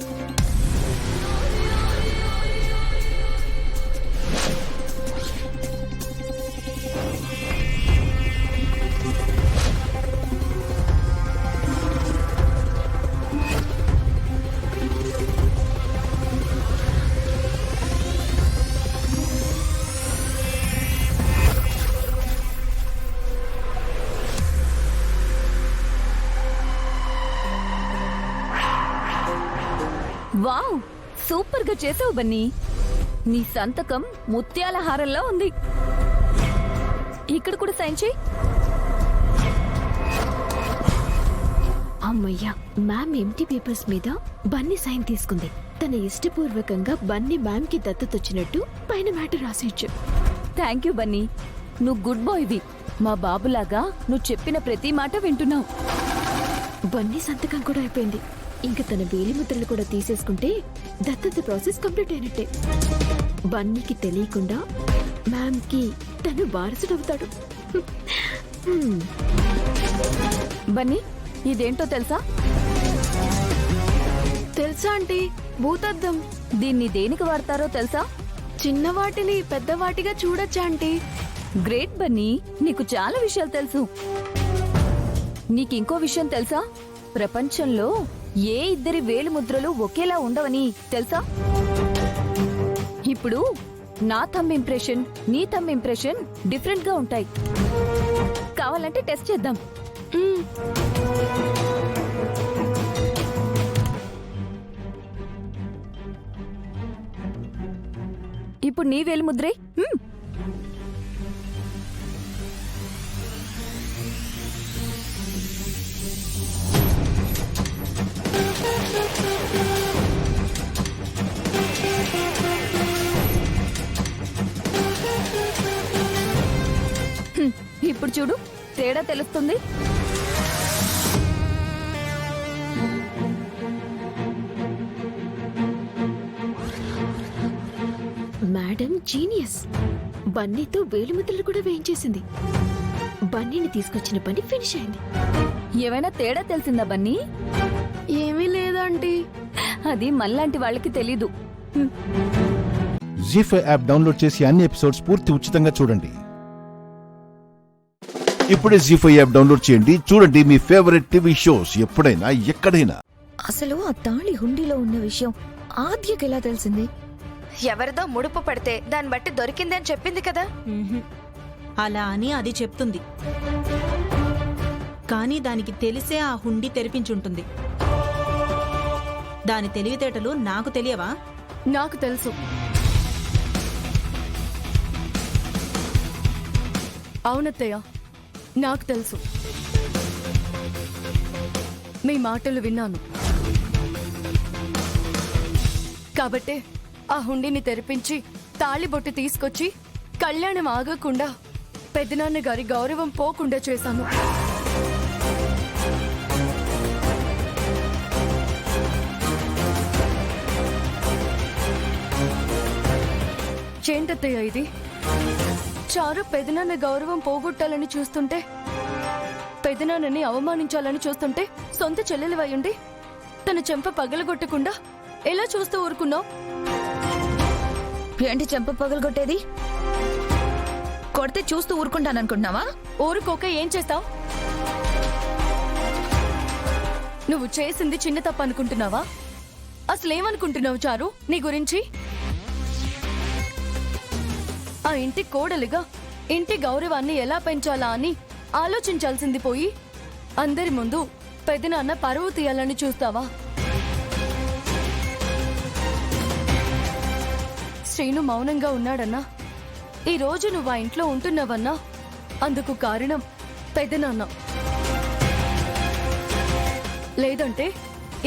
వావ్, సూపర్ గా చేసావు బన్నీ. నీ సంతకం ముత్యాల హారంలో ఉంది. ఇక్కడ కూడా సైన్ చేయి. అమ్మయ్యా, మ్యామ్ ఎంటీ పేపర్స్ మీద బన్నీ సైన్ తీసుకుంది. తన ఇష్టపూర్వకంగా బన్నీ మ్యామ్ కి దత్తతొచ్చినట్టు పైన మ్యాటర్ రాసేయచ్చు. Thank you Bunny. నువ్వు గుడ్ బాయ్వి. మా బాబులాగా నువ్వు చెప్పిన ప్రతి మాట వింటున్నావు. బన్నీ సంతకం కూడా అయిపోయింది. ఇంకా తన వేలిముద్రలు కూడా తీసేసుకుంటే దత్తత ప్రాసెస్ కంప్లీట్ అయినట్టే. బన్నీకి తెలియకుండా మ్యామ్ కి తను వారసుడవుతాడు. బన్నీ, ఇదేంటో తెలుసా? తెలుసా ఆంటీ, భూతద్దం. దీన్ని దేనికి వాడతారో తెలుసా? చిన్నవాటిని పెద్దవాటిగా చూడొచ్చా ఆంటీ? గ్రేట్ బన్నీ, నీకు చాలా విషయాలు తెలుసు. నీకింకో విషయం తెలుసా? ప్రపంచంలో ఏ ఇద్దరి వేలిముద్రలు ఒకేలా ఉండవని తెలుసా? ఇప్పుడు నా థంబ్ ఇంప్రెషన్, నీ థంబ్ ఇంప్రెషన్ డిఫరెంట్ గా ఉంటాయి. కావాలంటే టెస్ట్ చేద్దాం. ఇప్పుడు నీ వేలిముద్రే. ఇప్పుడు చూడు, తేడా తెలుస్తుంది. Madam genius. బన్నీతో వేలిముద్రలు కూడా వేయించేసింది. బన్నీని తీసుకొచ్చిన పని ఫినిష్ అయింది. ఏమైనా తేడా తెలిసిందా బన్నీ? ఏమీ లేదంటీ. అది మనలాంటి వాళ్ళకి తెలీదు. జీ5 యాప్ డౌన్లోడ్ చేసి అన్ని ఎపిసోడ్స్ పూర్తి ఉచితంగా చూడండి. ఇప్పుడే జీ5 యాప్ డౌన్లోడ్ చేయండి. చూడండి మీ ఫేవరెట్ టీవీ షోస్ ఎప్పుడైనా ఎక్కడైనా. అసలు ఆ తాళి హుండీలో ఉన్న విషయం ఆద్యకి ఎలా తెలిసింది? ఎవరిదో ముడుపు పడితే దాన్ని బట్టి దొరికింది అని చెప్పింది కదా. అలా అని అది చెప్తుంది, కానీ దానికి తెలిసే ఆ హుండీ తెరిపించుంటుంది. దాని తెలివితేటలు నాకు తెలియవా? నాకు తెలుసు. అవునత్తయ్య, నాకు తెలుసు. మీ మాటలు విన్నాను కాబట్టే ఆ హుండీని తెరిపించి తాళిబొట్టు తీసుకొచ్చి కళ్యాణం ఆగకుండా పెద్దనాన్న గారి గౌరవం పోకుండా చేశాను. ఏంటత్తయ్య ఇది? చారు పెదనాన్న గౌరవం పోగొట్టాలని చూస్తుంటే, పెదనాన్నని అవమానించాలని చూస్తుంటే, సొంత చెల్లెలివయ్యుండి తన చెంప పగలగొట్టకుండా ఎలా చూస్తూ ఊరుకున్నావు? ఏంటి చెంప పగలగొట్టేది? కొడితే చూస్తూ ఊరుకుంటాననుకుంటున్నావా? ఊరుకోక ఏం చేస్తావు? నువ్వు చేసింది చిన్న తప్పు అనుకుంటున్నావా? అసలేమనుకుంటున్నావు చారు నీ గురించి? ఆ ఇంటి కోడలుగా ఇంటి గౌరవాన్ని ఎలా పెంచాలా అని ఆలోచించాల్సింది పోయి అందరి ముందు పెదనాన్న పరువు తీయాలని చూస్తావా? శ్రీను మౌనంగా ఉన్నాడన్నా, ఈ రోజు నువ్వు ఆ ఇంట్లో ఉంటున్నావన్నా అందుకు కారణం పెదనాన్న. లేదంటే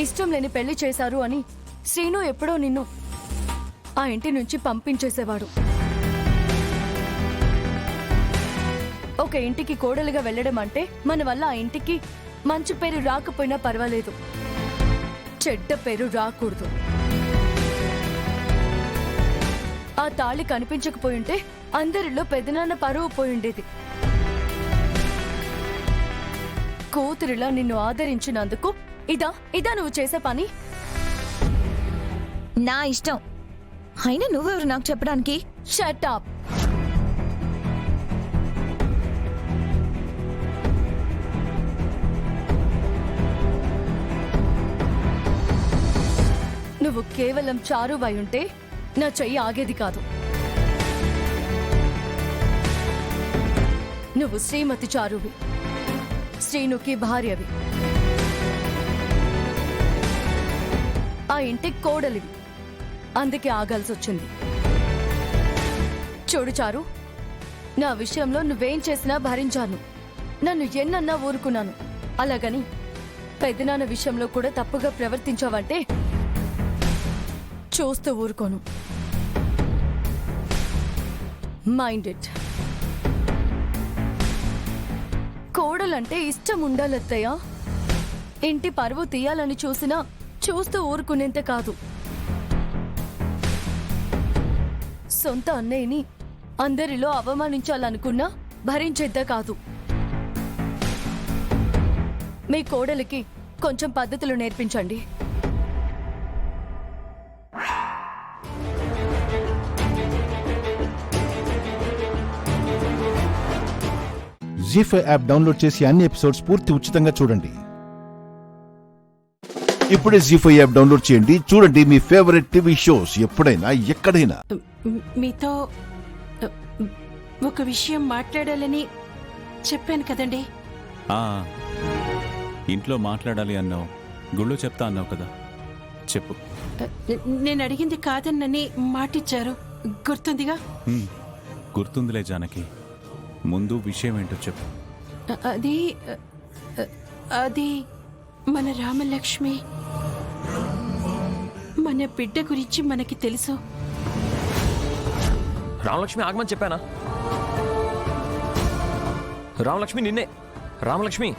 ఇష్టం లేని పెళ్లి చేశారు అని శ్రీను ఎప్పుడో నిన్ను ఆ ఇంటి నుంచి పంపించేసేవాడు. ఒక ఇంటికి కోడలుగా వెళ్ళడం అంటే మన వల్ల ఆ ఇంటికి మంచి పేరు రాకపోయినా పర్వాలేదు, చెడ్డ పేరు రాకూడదు. ఆ తాళి కనిపించకపోయింటే అందరిలో పెదనాన్న పరువు పోయిండేది. కూతురిలా నిన్ను ఆదరించినందుకు ఇదా నువ్వు చేసే పని? నా ఇష్టం. అయినా నువ్వెవరు నాకు చెప్పడానికి? Shut up. నువ్వు కేవలం చారువై ఉంటే నా చెయ్యి ఆగేది కాదు. నువ్వు శ్రీమతి చారువి, శ్రీనుకి భార్యవి, ఆ ఇంటి కోడలివి. అందుకే ఆగాల్సి వచ్చింది. చూడు చారు, నా విషయంలో నువ్వేం చేసినా భరించాను, నన్ను ఎన్నన్నా ఊరుకున్నాను. అలాగని పెద్దనాన్న విషయంలో కూడా తప్పుగా ప్రవర్తించావంటే చూస్తూ ఊరుకోను. Mind it. కోడలంటే ఇష్టం ఉండాలత్తయ్య. ఇంటి పరువు తీయాలని చూసినా చూస్తూ ఊరుకునేంత కాదు. సొంత అన్నయ్యని అందరిలో అవమానించాలనుకున్నా భరించేద్ద కాదు. మీ కోడలికి కొంచెం పద్ధతులు నేర్పించండి. జీ5 యాప్ డౌన్లోడ్ చేసి అన్ని ఎపిసోడ్స్ పూర్తి ఉచితంగా చూడండి. ఇప్పుడే జీ5 యాప్ డౌన్లోడ్ చేయండి. చూడండి మీ ఫేవరెట్ టీవీ షోస్ ఎప్పుడైనా ఎక్కడైనా. మీతో ఒక విషయం మాట్లాడాలని చెప్పాను కదండి. ఇంట్లో మాట్లాడాలి అన్నావు, గుళ్ళో చెప్తా అన్నావు కదా, చెప్పు. నేను అడిగింది కాదన్నని మాటిచ్చారు, గుర్తుందిగా? గుర్తుందిలే జానకి. ముందు విషయం ఏంటో చెప్పు. అది మన రామలక్ష్మి, మన బిడ్డ గురించి మనకి తెలుసు. రామలక్ష్మి ఆగమని చెప్పానా? రామలక్ష్మి నిన్నే. రామలక్ష్మి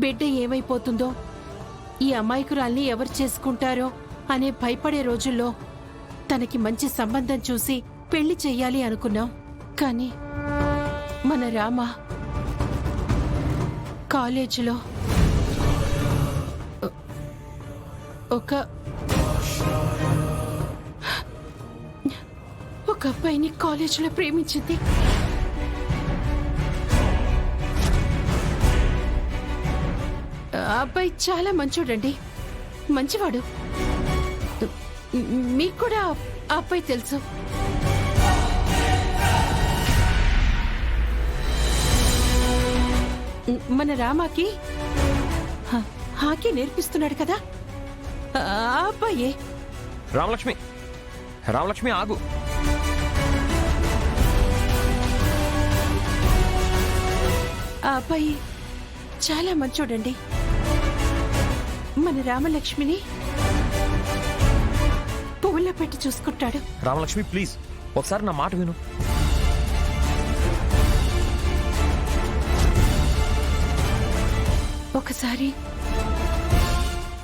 బిడ్డ ఏమైపోతుందో, ఈ అమాయకురాల్ని ఎవరు చేసుకుంటారో అనే భయపడే రోజుల్లో తనకి మంచి సంబంధం చూసి పెళ్లి చెయ్యాలి అనుకున్నాం. కానీ మన రామ కాలేజీలో ఒక అబ్బాయిని కాలేజీలో ప్రేమించింది. ఆ అబ్బాయి చాలా మంచోడండి, మంచివాడు. మీకు కూడా ఆ అబ్బాయి తెలుసు. మన రామాకి హాకీ నేర్పిస్తున్నాడు కదా, ఆ అబ్బాయే. రామలక్ష్మి ఆగు. ఆ అబ్బాయి చాలా మంచోడండి. మన రామలక్ష్మిని పువ్వుల్లో పెట్టి చూసుకుంటాడు. రామలక్ష్మి ప్లీజ్ ఒకసారి నా మాట విను. ఒకసారి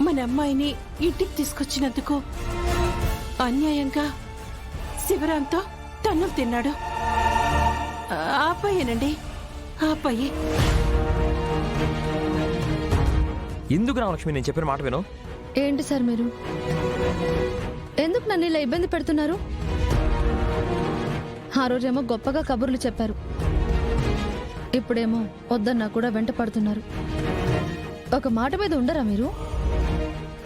మన అమ్మాయిని ఇంటికి తీసుకొచ్చినందుకు అన్యాయంగా శివరాంతో తన్నులు తిన్నాడు. ఆ అబ్బాయేనండి, ఆ అబ్బాయి. ఎందుకు రామలక్ష్మి నేను చెప్పిన మాట విను. ఏంటి సార్ మీరు ఎందుకు నన్ను ఇలా ఇబ్బంది పెడుతున్నారు? ఆ రోజేమో గొప్పగా కబుర్లు చెప్పారు, ఇప్పుడేమో వద్దన్నా కూడా వెంట పడుతున్నారు. ఒక మాట మీద ఉండరా మీరు?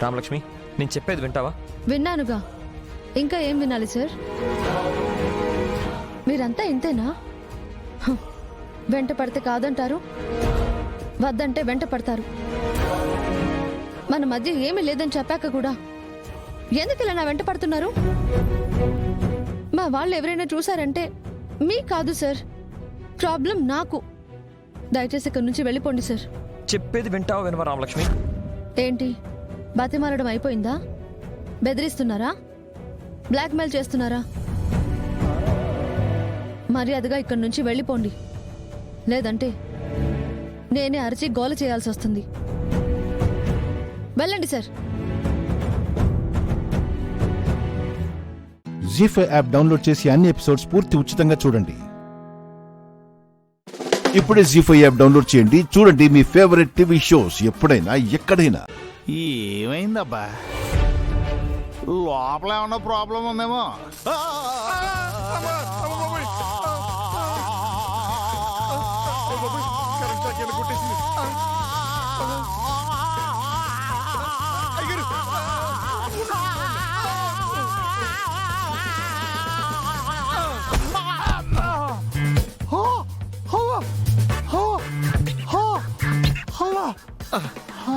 రామలక్ష్మి నేను చెప్పేది వింటావా? విన్నానుగా, ఇంకా ఏం వినాలి సార్? మీరంతా ఇంతేనా? వెంట పడితే కాదంటారు, వద్దంటే వెంట పడతారు. మన మధ్య ఏమీ లేదని చెప్పాక కూడా ఎందుకు ఇలా నా వెంట పడుతున్నారు? మా వాళ్ళు ఎవరైనా చూసారంటే మీ కాదు సార్, ప్రాబ్లం నాకు. దయచేసి ఇక్కడి నుంచి వెళ్ళిపోండి సార్. చెప్పేది వింటావా వినవా రామలక్ష్మి? ఏంటి బతిమాలడం అయిపోయిందా? బెదిరిస్తున్నారా? బ్లాక్మెయిల్ చేస్తున్నారా? మర్యాదగా ఇక్కడి నుంచి వెళ్ళిపోండి, లేదంటే నేనే అరిచి గోల చేయాల్సి వస్తుంది. వెళ్ళండి సార్. జీ5 యాప్ డౌన్లోడ్ చేసి అన్ని ఎపిసోడ్స్ పూర్తి ఉచితంగా చూడండి. ఇప్పుడే జీ5 యాప్ డౌన్లోడ్ చేయండి, చూడండి మీ ఫేవరెట్ టీవీ షోస్ ఎప్పుడైనా ఎక్కడైనా. ఏమైందబ్బా? లోపల ఏమన్నా ప్రాబ్లం ఉందేమో.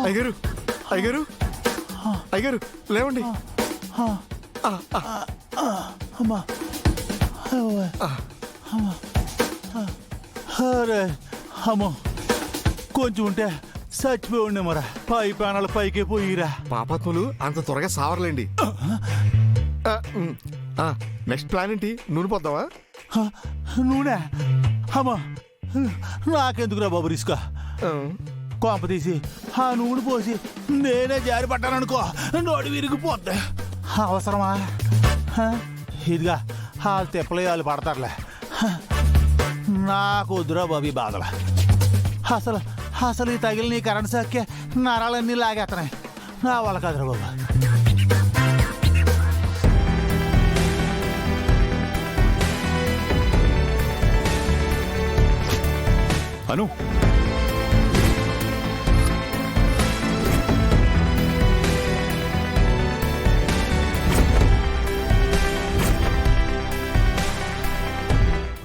అయ్యగారు అయ్యగారు అయ్యగారు లేవండి. అమ్మో, కొంచెం ఉంటే చచ్చిపోయి ఉండే మరా. పై ప్రాణాలు పైకే పోయిరా. పాపాత్ములు అంత త్వరగా సావరలేండి. నెక్స్ట్ ప్లాన్ ఏంటి? నూనె పోద్దావా? నూనె? అమ్మా నాకెందుకురా బాబు రిస్క్. కొంప తీసి ఆ నూనె పోసి నేనే జారి పట్టాననుకో, నోడి విరిగిపోద్ది. అవసరమా? ఇదిగా వాళ్ళు తిప్పలే వాళ్ళు పడతారులే. నాకు వద్దురా బాబు బాధలు. అసలు ఈ తగిలి నీ కరెంట్ సాకే నరాలన్నీ లాగేస్తున్నాయి. నా వాళ్ళ కదరా బాబు. అను,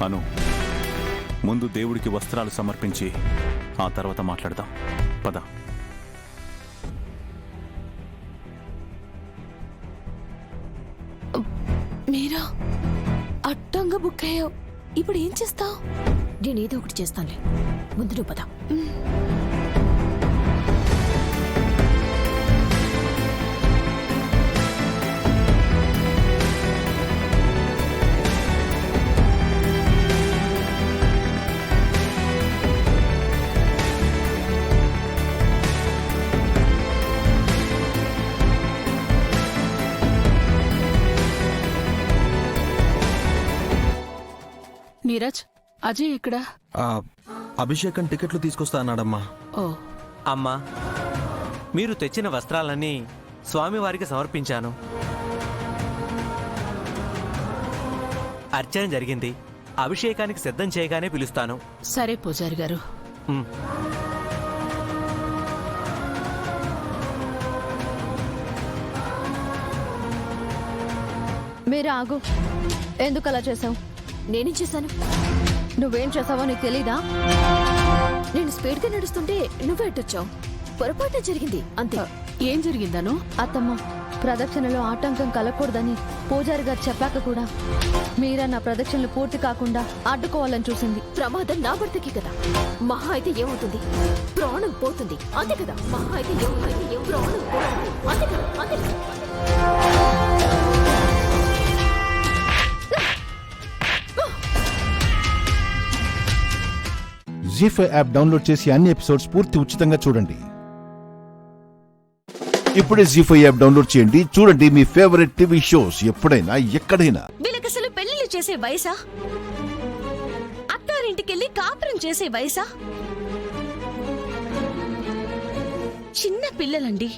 అను, ముందు దేవుడికి వస్త్రాలు సమర్పించి ఆ తర్వాత మాట్లాడదాం. పద. మీరా అట్టంగా బుక్ అయ్యావు, ఇప్పుడు ఏం చేస్తావు? నేనేదో ఒకటి చేస్తానులే, ముందు నువ్వు పద. నీరజ్, అజయ్ ఇక్కడ? అభిషేకం టికెట్లు తీసుకొస్తా అన్నాడమ్మా. ఓ అమ్మా, మీరు తెచ్చిన వస్త్రాలన్నీ స్వామివారికి సమర్పించాను. అర్చన జరిగింది. అభిషేకానికి సిద్ధం చేయగానే పిలుస్తాను. సరే పూజారి గారు. మీరు ఆగు. ఎందుకు అలా చేసావు? నేనేం చేశాను? నువ్వేం చేసావో నీకు తెలీదా? నేను స్పీడ్గా నడుస్తుంటే నువ్వే అట్టొచ్చావు. పొరపాటు జరిగింది అంతే. ఏం జరిగిందను? అత్తమ్మ, ప్రదక్షిణలో ఆటంకం కలగకూడదని పూజారి గారు చెప్పాక కూడా మీరా నా ప్రదక్షిణలు పూర్తి కాకుండా అడ్డుకోవాలని చూసింది. ప్రమాదం నా భర్తకి కదా. మహా అయితే ఏమవుతుంది? ప్రాణం పోతుంది అంతే కదా. మహా అయితే ప్రాణం పోతుంది అంతే కదా. అంతే కదా. జీ5 యాప్ డౌన్లోడ్ చేసి అన్ని ఎపిసోడ్స్ పూర్తి ఉచితంగా చూడండి. ఇప్పుడే జీ5 యాప్ డౌన్లోడ్ చేయండి. చూడండి మీ ఫేవరెట్ టీవీ షోస్ ఎప్పుడైనా ఎక్కడైనా. వీళ్ళకసలు పెళ్లిళ్ళు చేసే వయసా? అత్తారింటికెళ్ళి కాపురం చేసే వయసా? చిన్న పిల్లలండి,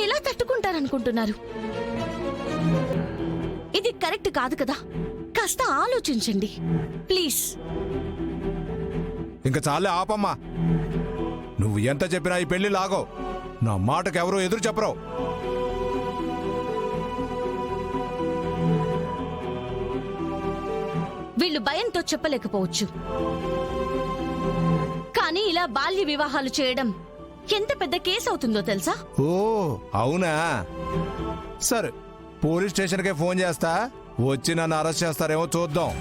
ఎలా తట్టుకుంటారనుకుంటున్నారు? ఇది కరెక్ట్ కాదు కదా. కాస్త ఆలోచించండి ప్లీజ్. ఇంక చాలే ఆపమ్మా. నువ్వు ఎంత చెప్పినా ఈ పెళ్లి లాగో. నా మాటకు ఎవరూ ఎదురు చెప్పరు. వీళ్ళు భయంతో చెప్పలేకపోవచ్చు, కానీ ఇలా బాల్య వివాహాలు చేయడం ఎంత పెద్ద కేసు అవుతుందో తెలుసా? ఓ అవునా? సరే, పోలీస్ స్టేషన్కే ఫోన్ చేస్తా. వచ్చి నన్ను అరెస్ట్ చేస్తారేమో చూద్దాం.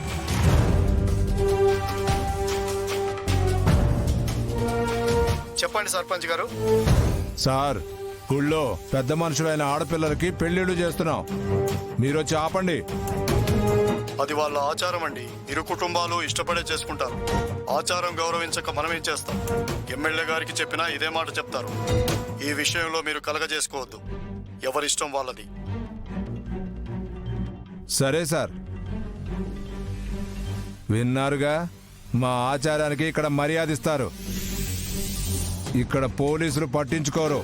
చెప్పండి సర్పంచ్ గారు. సార్, గుళ్ళో పెద్ద మనుషులైన ఆడపిల్లలకి పెళ్లిళ్ళు చేస్తున్నాం. మీరొచ్చి ఆపండి. అది వాళ్ళ ఆచారం అండి. ఇరు కుటుంబాలు ఇష్టపడే చేసుకుంటారు. ఆచారం గౌరవించక మనమేం చేస్తాం? ఎమ్మెల్యే గారికి చెప్పినా ఇదే మాట చెప్తారు. ఈ విషయంలో మీరు కలగజేసుకోవద్దు. ఎవరిష్టం వాళ్ళది. సరే సార్, విన్నారుగా. మా ఆచారానికి ఇక్కడ మర్యాద ఇస్తారు. ఇక్కడ పోలీసులు పట్టించుకోరు.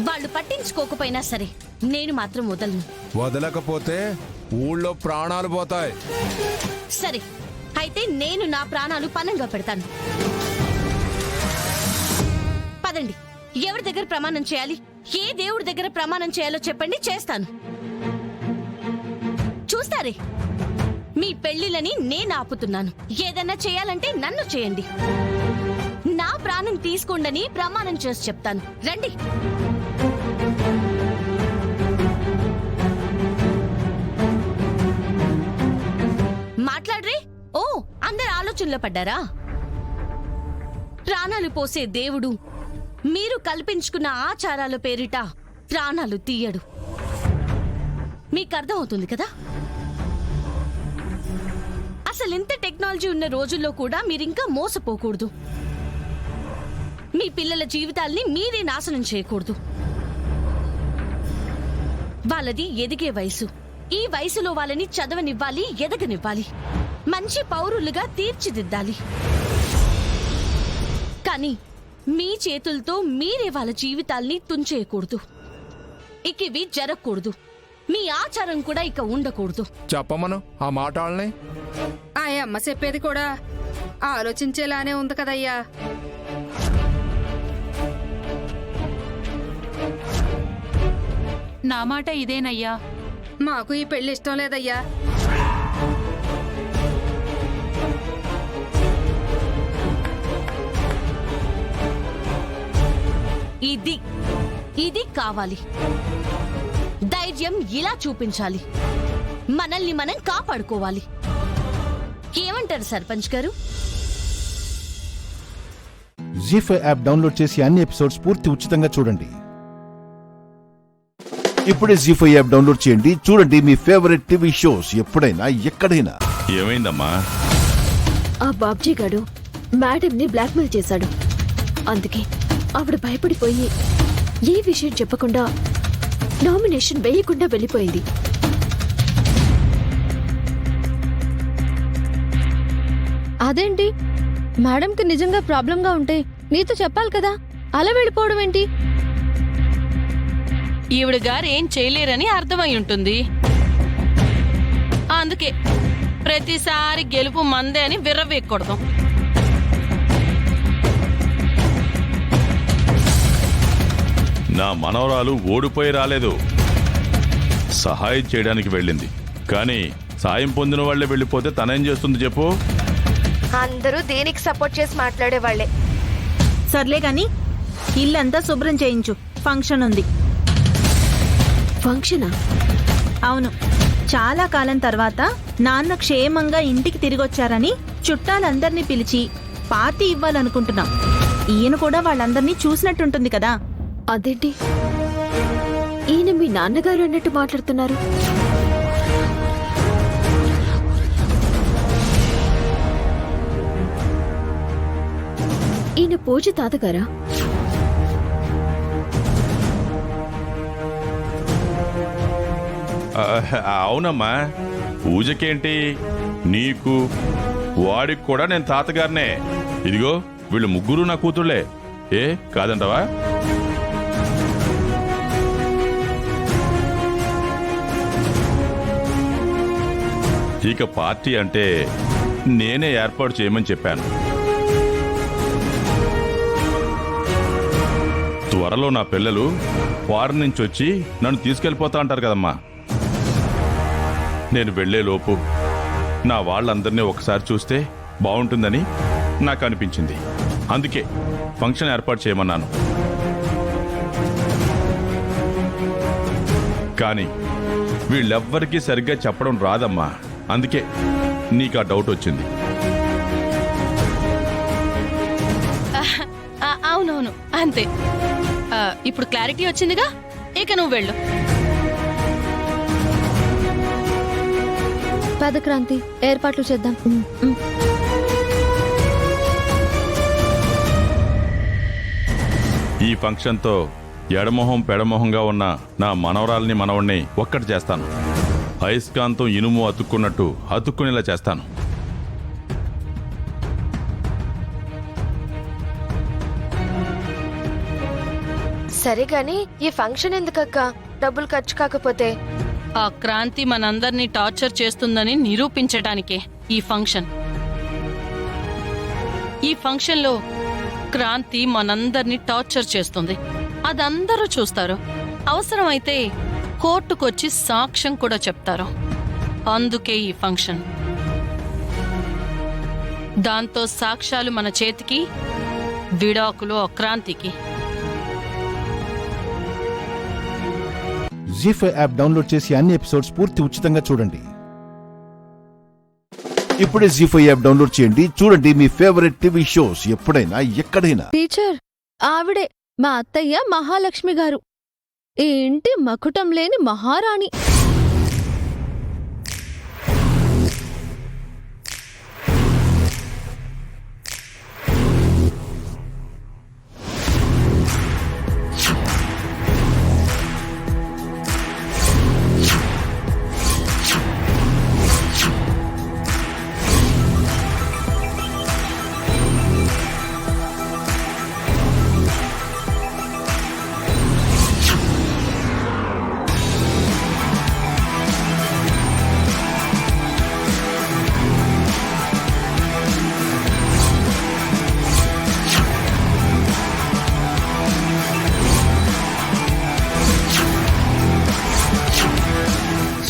వాళ్ళు పట్టించుకోకపోయినా సరే నేను మాత్రం వదలను. వదలకపోతే ఊళ్ళో ప్రాణాలు పోతాయి. సరే, అయితే నేను నా ప్రాణాలు పణంగా పెడతాను. పదండి. ఎవరి దగ్గర ప్రమాణం చేయాలి, ఏ దేవుడి దగ్గర ప్రమాణం చేయాలో చెప్పండి, చేస్తాను. చూస్తారే, మీ పెళ్లిళ్ళని నేను ఆపుతున్నాను. ఏదన్నా చేయాలంటే నన్ను చేయండి. నా ప్రాణం తీసుకోండని ప్రమాణం చేసి చెప్తాను. రండి. మాట్లాడరే. ఓ, అందరు ఆలోచనలో పడ్డారా? ప్రాణాలు పోసే దేవుడు మీరు కల్పించుకున్న ఆచారాల పేరిట ప్రాణాలు తీయడు. మీకు అర్థం అవుతుంది కదా? అసలు ఇంత టెక్నాలజీ ఉన్న రోజుల్లో కూడా మీరింకా మోసపోకూడదు. మీ పిల్లల జీవితాల్ని మీరే నాశనం చేయకూడదు. వాళ్ళది ఎదిగే వయసు. ఈ వయసులో వాళ్ళని చదవనివ్వాలి, ఎదగనివ్వాలి, మంచి పౌరులుగా తీర్చిదిద్దాలి. కానీ మీ చేతులతో మీరే వాళ్ళ జీవితాల్ని తుంచేయకూడదు. ఇక ఇవి జరగకూడదు. మీ ఆచారం కూడా ఇక ఉండకూడదు. చెప్పమను ఆ మాట వాళ్ళని. ఆ అమ్మ చెప్పేది కూడా ఆలోచించేలానే ఉంది కదయ్యా. నా మాట ఇదేనయ్యా. మాకు ఈ పెళ్లి ఇష్టం లేదయ్యా. ఇది కావాలి. ధైర్యం ఇలా చూపించాలి. మనల్ని మనం కాపాడుకోవాలి. ఏమంటారు సర్పంచ్ గారు? జీ5 యాప్ డౌన్లోడ్ చేసి అన్ని ఎపిసోడ్స్ పూర్తి ఉచితంగా చూడండి. ఇప్పుడే జీ5 యాప్ డౌన్లోడ్ చేయండి. చూడండి మీ ఫేవరెట్ టీవీ షోస్ ఎప్పుడైనా ఎక్కడైనా. ఏమైందమ్మా? ఆ బాబ్జీ గాడు మేడంని బ్లాక్మెయిల్ చేశాడు. అందుకే ఆవిడ భయపడిపోయి ఏ విషయం చెప్పకుండా నామినేషన్ వేయకుండా వెళ్ళిపోయింది. అదేంటి మేడంకి నిజంగా ప్రాబ్లంగా ఉంటే నీతో చెప్పాలి కదా, అలా వెళ్ళిపోవడం ఏంటి? ఈవిడ గారు ఏం చేయలేరని అర్థమై ఉంటుంది. అందుకే ప్రతిసారి గెలుపు మందే అని విర్రవేయకూడదు. నా మనవరాలు ఓడిపోయి రాలేదు, సహాయం చేయడానికి వెళ్ళింది. కానీ సాయం పొందిన వాళ్లే వెళ్ళిపోతే తనేం చేస్తుంది చెప్పు? అందరూ దేనికి సపోర్ట్ చేసి మాట్లాడేవాళ్లే. సర్లే గాని ఇల్లంతా శుభ్రం చేయించు, ఫంక్షన్ ఉంది. ఫంక్షనా? అవును, చాలా కాలం తర్వాత నాన్న క్షేమంగా ఇంటికి తిరిగొచ్చారని చుట్టాలందర్నీ పిలిచి పార్టీ ఇవ్వాలనుకుంటున్నాం. ఈయన కూడా వాళ్ళందర్నీ చూసినట్టుంటుంది కదా. అదేంటి ఈయన మీ నాన్నగారు అన్నట్టు మాట్లాడుతున్నారు? ఈయన పూజ తాతగారా? అవునమ్మా, పూజకేంటి, నీకు వాడికి కూడా నేను తాతగారినే. ఇదిగో వీళ్ళు ముగ్గురు నా కూతుళ్లే. ఏ కాదంటావా? ఇక పార్టీ అంటే నేనే ఏర్పాటు చేయమని చెప్పాను. త్వరలో నా పిల్లలు ఫారెన్ నుంచి వచ్చి నన్ను తీసుకెళ్ళిపోతా అంటారు కదమ్మా. నేను వెళ్లేలోపు నా వాళ్ళందరినీ ఒకసారి చూస్తే బాగుంటుందని నాకు అనిపించింది. అందుకే ఫంక్షన్ ఏర్పాటు చేయమన్నాను. కానీ వీళ్ళెవ్వరికీ సరిగ్గా చెప్పడం రాదమ్మా. అందుకే నీకు ఆ డౌట్ వచ్చింది. అవునవును, అంతే. ఇప్పుడు క్లారిటీ వచ్చిందిగా, ఇక నువ్వు వెళ్ళు. పదక్రాంతి, ఏర్పాట్లు చేద్దాం. ఈ ఫంక్షన్తో ఎడమొహం పెడమొహంగా ఉన్న నా మనవరాల్ని మనవణ్ణి ఒక్కటి చేస్తాను. అయస్కాంతం ఇనుము అతుక్కున్నట్టు అతుక్కునేలా చేస్తాను. సరే గాని ఈ ఫంక్షన్ ఎందుకక్క? డబ్బులు ఖర్చు కాకపోతే? ఆ క్రాంతి మనందరినీ టార్చర్ చేస్తుందని నిరూపించడానికే ఈ ఫంక్షన్. ఈ ఫంక్షన్లో క్రాంతి మనందరినీ టార్చర్ చేస్తుంది, అదందరూ చూస్తారు. అవసరమైతే కోర్టుకొచ్చి సాక్ష్యం కూడా చెప్తారు. అందుకే ఈ ఫంక్షన్. దాంతో సాక్ష్యాలు మన చేతికి, విడాకులు అక్రాంతికి. జీ5 యాప్ డౌన్లోడ్ చేసి అన్ని ఎపిసోడ్స్ పూర్తి ఉచితంగా చూడండి. ఇప్పుడే జీ5 యాప్ డౌన్లోడ్ చేయండి. చూడండి మీ ఫేవరెట్ టీవీ షోస్ ఎప్పుడైనా ఎక్కడైనా. టీచర్, ఆవిడే మా అత్తయ్య మహాలక్ష్మి గారు, ఈ ఇంటి మకుటం లేని మహారాణి.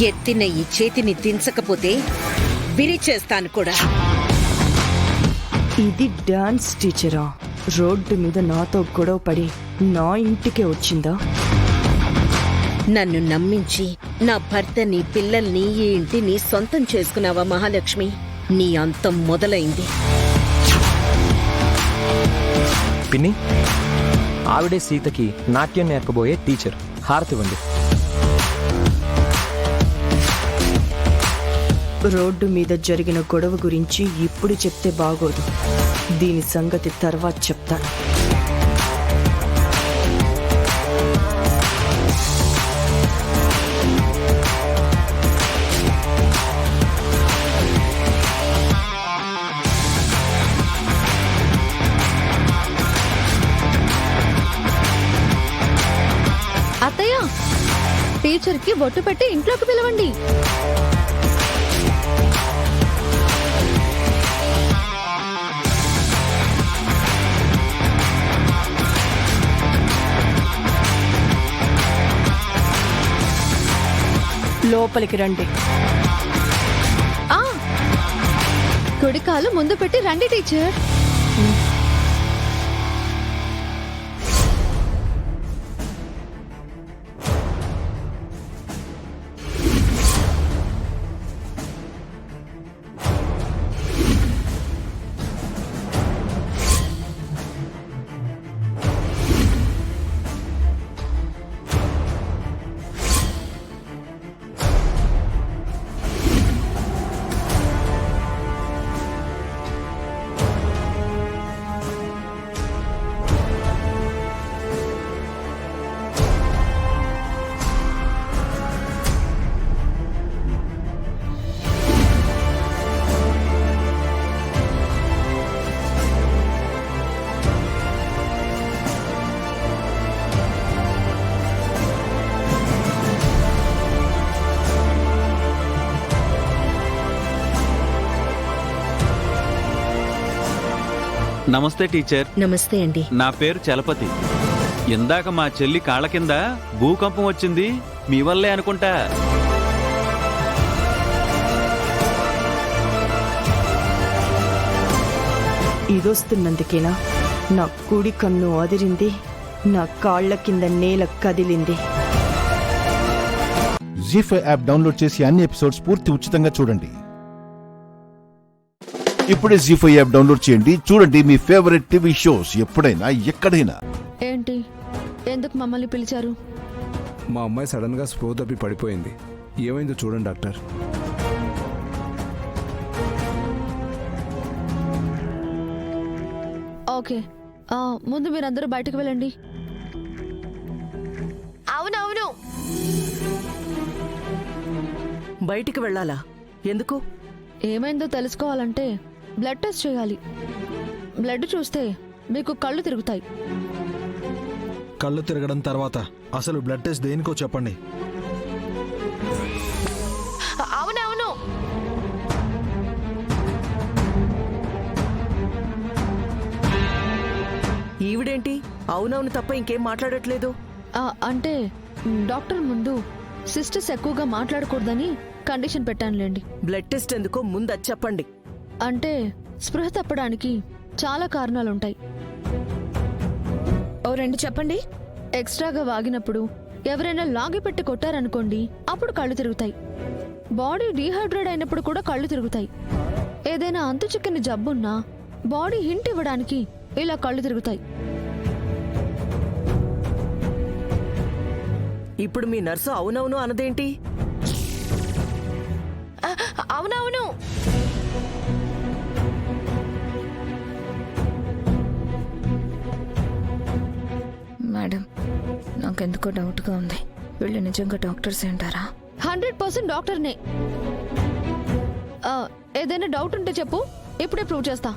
ఎత్తిన ఈ చేతిని దించకపోతే విరిచేస్తాను కూడా. ఇది డాన్స్ టీచరా? రోడ్డు మీద నాతో గొడవ పడి నా ఇంటికే వచ్చిందా? నన్ను నమ్మించి నా భర్తని, పిల్లల్ని, ఈ ఇంటిని సొంతం చేసుకున్నావా మహాలక్ష్మి? నీ అంతం మొదలైంది. పిన్ని, ఆవిడే సీతకి నాట్యం నేర్పబోయే టీచర్. హారతివ్వండి. రోడ్డు మీద జరిగిన గొడవ గురించి ఇప్పుడు చెప్తే బాగోదు. దీని సంగతి తర్వాత చెప్తాను. టీచర్కి బొట్టు పెట్టి ఇంట్లోకి పిలవండి. లోపలికి రండి. కుడి కాలు ముందు పెట్టి రండి టీచర్. నమస్తే టీచర్. నమస్తే అండి. నా పేరు చలపతి. ఇందాక మా చెల్లి కాళ్ళ కింద భూకంపం వచ్చింది, మీ వల్లే అనుకుంటా. ఇదొస్తున్నందుకేనా నా కుడి కన్ను అదిరింది, నా కాళ్ల కింద నేల కదిలింది. జీ5 యాప్ డౌన్లోడ్ చేసి అన్ని ఎపిసోడ్స్ పూర్తి ఉచితంగా చూడండి. ఇప్పుడే జీ5 యాప్ డౌన్లోడ్ చేయండి. చూడండి మీ ఫేవరెట్ టీవీ షోస్ ఎప్పుడైనా ఎక్కడైనా. ఏంటి, ఎందుకు మమ్మల్ని పిలిచారు? మా అమ్మాయి సడన్ గా స్పృహ తప్పి పడిపోయింది. ఏమైందో చూడండి డాక్టర్. ఓకే, ముందు మీరందరూ బయటకు వెళ్ళండి. అవునవును, బయటికి వెళ్ళాలా? ఎందుకు? ఏమైందో తెలుసుకోవాలంటే బ్లడ్ టెస్ట్ చేయాలి. బ్లడ్ చూస్తే మీకు కళ్ళు తిరుగుతాయి. కళ్ళు తిరగడం తర్వాత అసలు బ్లడ్ టెస్ట్ దేనికో చెప్పండి. అవునవును, ఈవిడేంటి అవునవును తప్ప ఇంకేం మాట్లాడట్లేదు? అంటే డాక్టర్ ముందు సిస్టర్స్ ఎక్కువగా మాట్లాడకూడదని కండిషన్ పెట్టానులేండి. బ్లడ్ టెస్ట్ ఎందుకో ముందు అది చెప్పండి. అంటే స్పృహ తప్పడానికి చాలా కారణాలుంటాయి. ఓ రెండు చెప్పండి. ఎక్స్ట్రాగా వాగినప్పుడు, ఎవరైనా లాగి పెట్టి కొట్టారనుకోండి, అప్పుడు కళ్ళు తిరుగుతాయి. బాడీ డీహైడ్రేట్ అయినప్పుడు కూడా కళ్ళు తిరుగుతాయి. ఏదైనా అంతు చిక్కని జబ్బున్నా బాడీ హింట్ ఇవ్వడానికి ఇలా కళ్ళు తిరుగుతాయి. ఇప్పుడు మీ నర్సు అవునవును అన్నదేంటి? అవునవును, మేడం నాకెందుకో డౌట్గా ఉంది. వీళ్ళు నిజంగా డాక్టర్స్ అంటారా? 100% డాక్టర్నే. ఏదైనా డౌట్ ఉంటే చెప్పు, ఇప్పుడే ప్రూవ్ చేస్తా.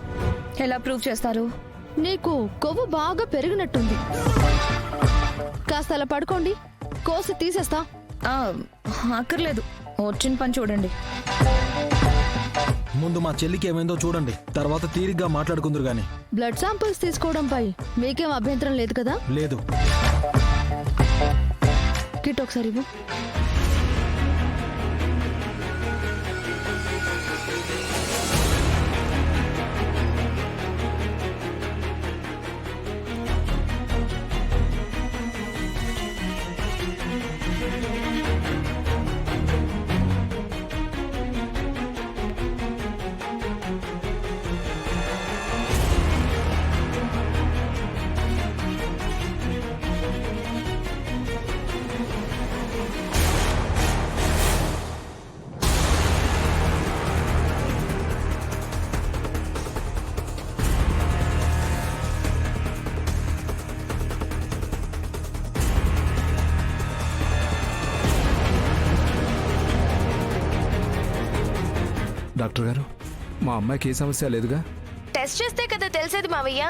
ఎలా ప్రూవ్ చేస్తారు? నీకు కొవ్వు బాగా పెరిగినట్టుంది. కాస్త అలా పడుకోండి, కోసి తీసేస్తా. అక్కర్లేదు, వచ్చిన పని చూడండి. ముందు మా చెల్లికి ఏమైందో చూడండి, తర్వాత తీరిగ్గా మాట్లాడుకుందరు గాని. బ్లడ్ శాంపిల్స్ తీసుకోవడంపై మీకేం అభ్యంతరం లేదు కదా? లేదు. కిట్ ఒకసారి ఇవ్వు. డాక్టర్ గారు, మా అమ్మాయికి ఏ సమస్య లేదుగా? టెస్ట్ చేస్తే కదా తెలిసేది మావయ్య.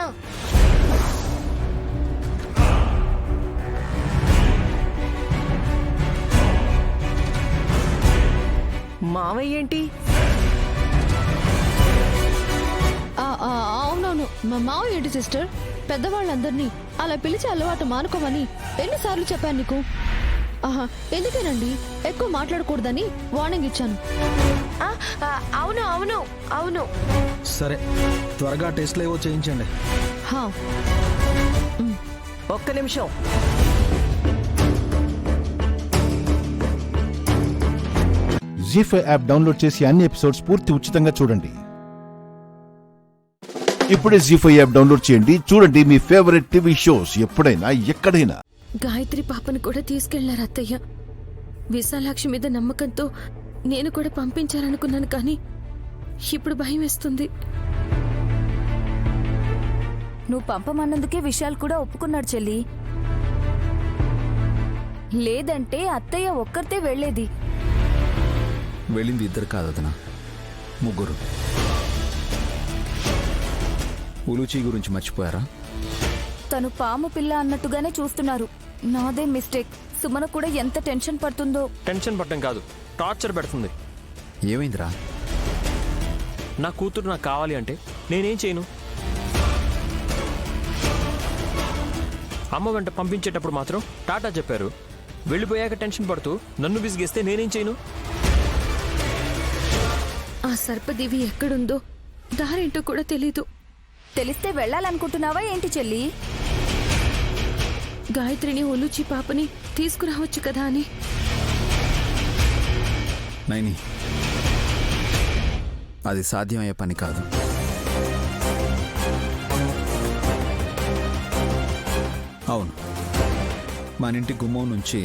మావయ్య ఏంటి? అవునవును, మా మావయ్య ఏంటి సిస్టర్, పెద్దవాళ్ళందరినీ అలా పిలిచి అలవాటు మానుకోమని ఎన్నిసార్లు చెప్పాను నీకు? ఆహా, ఎందుకేనండి ఎక్కువ మాట్లాడకూడదని వార్నింగ్ ఇచ్చాను. అవును అవును అవును. సరే, త్వరగా టెస్ట్లు ఏవో చేయించండి. ఒక్క నిమిషం. జీ5 యాప్ డౌన్లోడ్ చేసి అన్ని ఎపిసోడ్స్ పూర్తి ఉచితంగా చూడండి. ఇప్పుడే జీ5 యాప్ డౌన్లోడ్ చేయండి, చూడండి మీ ఫేవరెట్ టీవీ షోస్ ఎప్పుడైనా ఎక్కడైనా. గాయత్రి పాపను కూడా తీసుకెళ్లారు అత్తయ్య. విశాలాక్షి మీద నమ్మకంతో నేను కూడా పంపించాలనుకున్నాను, కానీ ఇప్పుడు భయం వేస్తుంది. నువ్వు పంపమన్నందుకే విశాల్ కూడా ఒప్పుకున్నాడు చెల్లి. లేదంటే అత్తయ్య ఒక్కరితే వెళ్లేది. వెళ్ళింది ఇద్దరు కాదనా, ముగ్గురు. ఉలూచి గురించి మర్చిపోయారా? తను పాము పిల్ల అన్నట్టుగానే చూస్తున్నారు. నాదే మిస్టేక్. సుమన కూడా ఎంత టెన్షన్ పడుతుందో. టెన్షన్ పడటం కాదు, టార్చర్ పెడుతుంది. ఏమైందిరా? నా కూతురు నాకు కావాలి అంటే నేనేం చేయను? అమ్మ వెంట పంపించేటప్పుడు మాత్రం టాటా చెప్పారు, వెళ్ళిపోయాక టెన్షన్ పడుతూ నన్ను విసిగేస్తే నేనేం చేయను? ఆ సర్పదేవి ఎక్కడుందో దారేంటో కూడా తెలీదు. తెలిస్తే వెళ్ళాలనుకుంటున్నావా ఏంటి చెల్లి? గాయత్రిని ఒలుచి పాపని తీసుకురావచ్చు కదా అని. నైని, అది సాధ్యమయ్యే పని కాదు. అవును, మన ఇంటి గుమ్మం నుంచి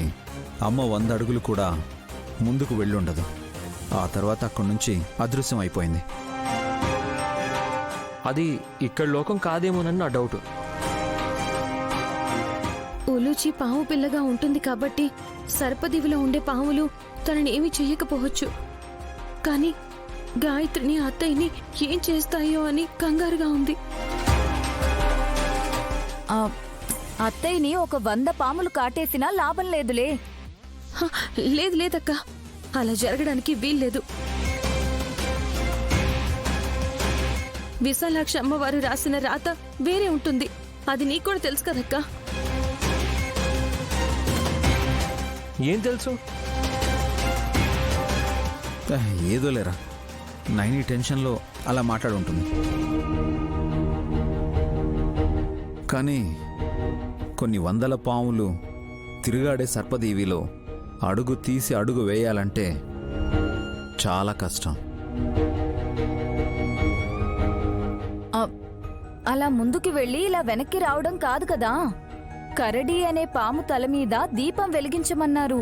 అమ్మ 100 అడుగులు కూడా ముందుకు వెళ్ళుండదు. ఆ తర్వాత అక్కడి నుంచి అదృశ్యం అయిపోయింది. అది ఇక్కడ లోకం కాదేమోనని నా డౌట్. ఒలుచి పాము పిల్లగా ఉంటుంది కాబట్టి సర్పదివిలో ఉండే పాములు తనని ఏమీ చెయ్యకపోవచ్చు. కానీ గాయత్రిని అత్తయ్యని ఏం చేస్తాయో అని కంగారుగా ఉంది. అత్తయ్యని ఒక 100 పాములు కాటేసినా లాభం లేదులే. లేదు లేదక్క, అలా జరగడానికి వీల్లేదు. విశాలాక్షి అమ్మవారు రాసిన రాత వేరే ఉంటుంది. అది నీకు కూడా తెలుసు కదక్కా. ఏం తెలుసు? ఏదో లేరా, నైని టెన్షన్లో అలా మాట్లాడుంటుంది. కానీ కొన్ని 100 పాములు తిరుగాడే సర్పదేవిలో అడుగు తీసి అడుగు వేయాలంటే చాలా కష్టం. అలా ముందుకు వెళ్ళి ఇలా వెనక్కి రావడం కాదు కదా. కరడి అనే పాము తల మీద దీపం వెలిగించమన్నారు.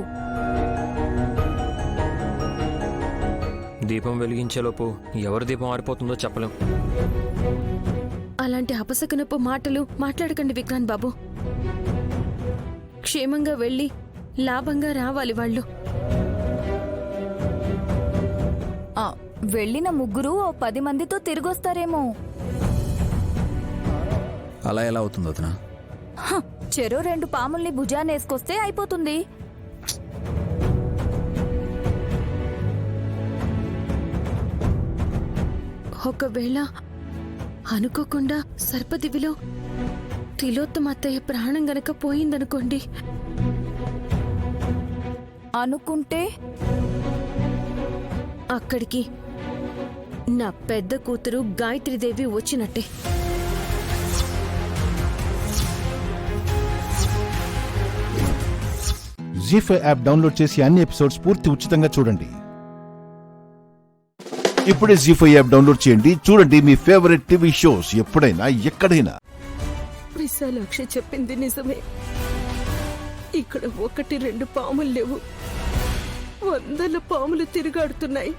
దీపం వెలిగించేలోపు ఎవరి దీపం ఆరిపోతుందో చెప్పలేం. అలాంటి అపశకునపు మాటలు మాట్లాడకండి విక్రాంత్ బాబు. క్షేమంగా వెళ్ళి లాభంగా రావాలి వాళ్ళు. వెళ్ళిన ముగ్గురు 10 మందితో తిరిగొస్తారేమో. అలా ఎలా అవుతుందో వదినా? చెరో 2 పాముల్ని భుజానేసుకొస్తే అయిపోతుంది. ఒకవేళ అనుకోకుండా సర్పదివిలో తిలోత్తమ అత్తయ్య ప్రాణం గనక పోయిందనుకోండి. అనుకుంటే అక్కడికి నా పెద్ద కూతురు గాయత్రీదేవి వచ్చినట్టే. జీ5 యాప్ డౌన్లోడ్ చేసి అన్ని ఎపిసోడ్స్ పూర్తి ఉచితంగా చూడండి. ఇప్పుడే జీ5 యాప్ డౌన్లోడ్ చేయండి, చూడండి మీ ఫేవరెట్ టీవీ షోస్ ఎప్పుడైనా ఎక్కడైనా. విశాలాక్షి చెప్పింది నిజమే. ఇక్కడ 1-2 పాములు లేవు, 100 పాములు తిరుగాడుతున్నాయి.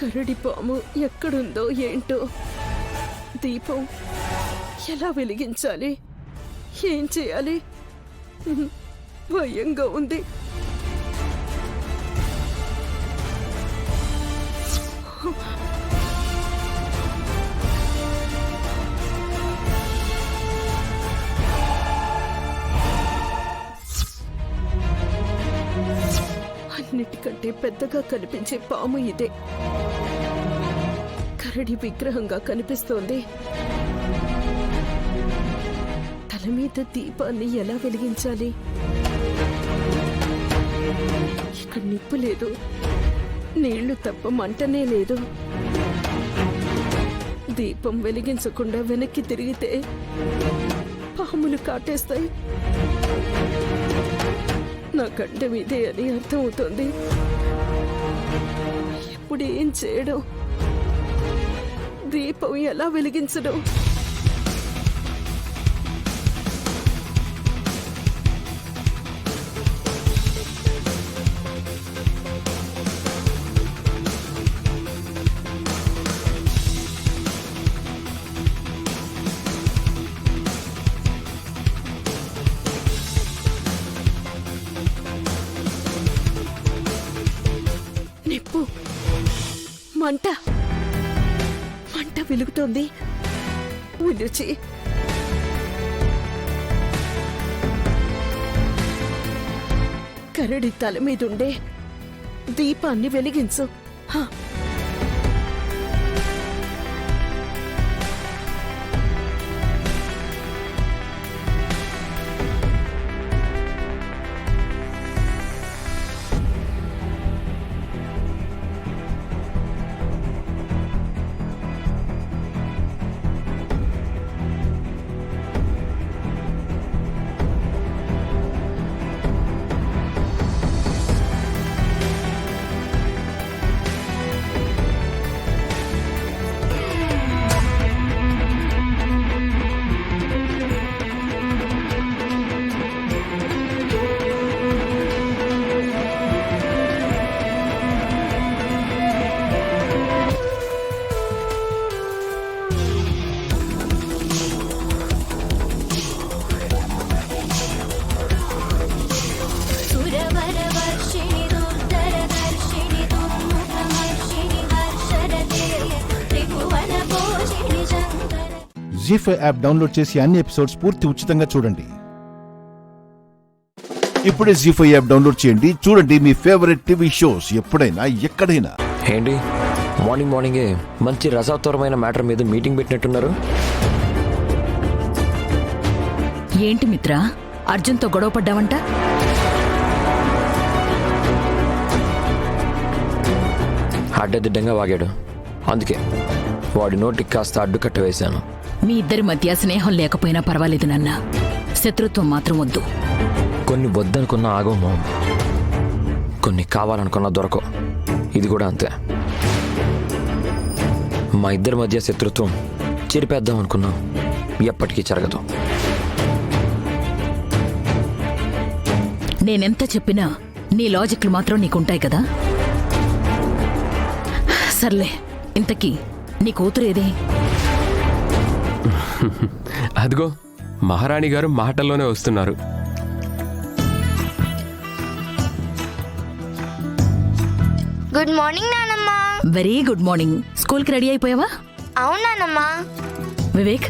కరడి పాము ఎక్కడుందో ఏంటో. దీపం ఎలా వెలిగించాలి, ఏం చేయాలి, భయంగా ఉంది. పెద్దగా కనిపించే పాము ఇదే. కరడి విగ్రహంగా కనిపిస్తోంది. తల మీద దీపాన్ని ఎలా వెలిగించాలి? ఇక్కడ నిప్పు లేదు, నీళ్లు తప్ప మంటనే లేదు. దీపం వెలిగించకుండా వెనక్కి తిరిగితే పాములు కాటేస్తాయి. నా గండం ఇదే అని అర్థమవుతోంది. ఇప్పుడు ఏం చేయడం? దీపం ఎలా వెలిగించడం? నిప్పు, మంట మంట వెలుగుతోంది. ఉలుచి కరడి తల మీదుండే దీపాన్ని వెలిగించు. హా. జీ5 యాప్ డౌన్లోడ్ చేసి అన్ని ఎపిసోడ్స్ పూర్తి ఉచితంగా చూడండి. ఇప్పుడే జీ5 యాప్ డౌన్లోడ్ చేయండి. చూడండి మీ ఫేవరెట్ టీవీ షోస్ ఎప్పుడైనా ఎక్కడైనా. ఏంటి మార్నింగే మంచి రసవత్తరమైన మ్యాటర్ మీద మీటింగ్ పెట్టినట్టున్నారు? ఏంటి మిత్ర, అర్జున్తో గొడవ పడ్డావంట? అడ్డదిడ్డంగా వాగాడు, అందుకే వాడి నోటికి కాస్త అడ్డుకట్ట వేశాను. మీ ఇద్దరి మధ్య స్నేహం లేకపోయినా పర్వాలేదు నాన్న, శత్రుత్వం మాత్రం వద్దు. కొన్ని వద్దనుకున్నా ఆగము, కొన్ని కావాలనుకున్నా దొరకవు. ఇది కూడా అంతే. మా ఇద్దరి మధ్య శత్రుత్వం చెరిపేద్దాం అనుకున్నాం, ఎప్పటికీ జరగదు. నేనెంత చెప్పినా నీ లాజిక్లు మాత్రం నీకుంటాయి కదా. సర్లే, ఇంతకీ నీ కూతురు ఏదే? అదిగో మహారాణి గారు మాటల్లోనే వస్తున్నారు. గుడ్ మార్నింగ్ నానమ్మ. Very good morning. స్కూల్కి రెడీ అయిపోయావా? అవును నానమ్మ. వివేక్,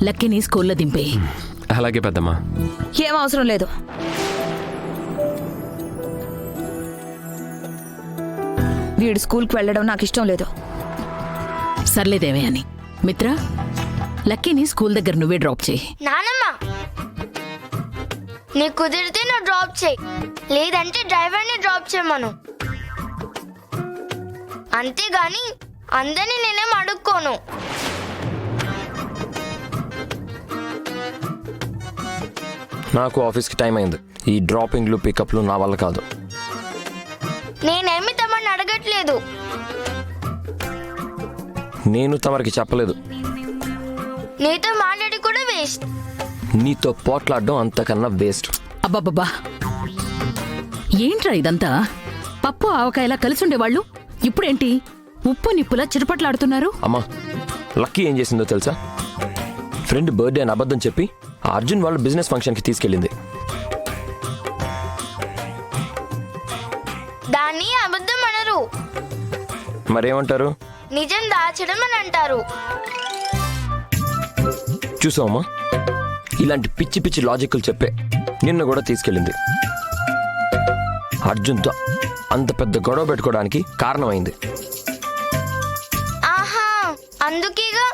లక్కీని స్కూల్లో దింపే. అలాగే పెద్దమ్మా. ఏం అవసరం లేదు. వీడు స్కూల్కి వెళ్ళడం నాకు ఇష్టం లేదు. సర్లేదేమే అని. మిత్ర, లక్కీని స్కూల్ దగ్గర నువ్వే డ్రాప్ చేయి. నానమ్మ, నీకు కుదిరితే నువ్వు డ్రాప్ చేయి, లేదంటే డ్రైవర్ని డ్రాప్ చేయమను. అంతేగాని అందరినీ నేనేం అడుక్కోను. నాకు ఆఫీస్కి టైం అయింది. ఈ డ్రాపింగ్లు పికప్లు నా వల్ల కాదు. నేనేమి తమని అడగట్లేదు. నేను తమరికి చెప్పలేదు. నీతో మాట్లాడి కూడా వేస్ట్. నీతో పోట్లాడడం అంతకన్నా వేస్ట్. అబ్బాబ్బా, ఏంట్రా ఇదంతా? పప్పు ఆవకాయలా కలిసి ఉండేవాళ్ళు ఇప్పుడేంటి ఉప్పు నిప్పులా చిరుపట్లాడుతున్నారు? అమ్మా, లక్కీ ఏం చేసిందో తెలుసా? ఫ్రెండ్ బర్త్డే అని అబద్ధం చెప్పి అర్జున్ వాళ్ళ బిజినెస్ ఫంక్షన్కి తీసుకెళ్ళింది. దాన్ని అబద్ధం అనరు. మరేమంటారు? నిజం దాచడం అని అంటారు. చూసావమ్మా, ఇలాంటి పిచ్చి పిచ్చి లాజిక్లు చెప్పే నిన్ను కూడా తీసుకెళ్ళింది. అంత పెద్ద గొడవ పెట్టుకోవడానికి కారణమైంది. ఆహా, అందుకేగా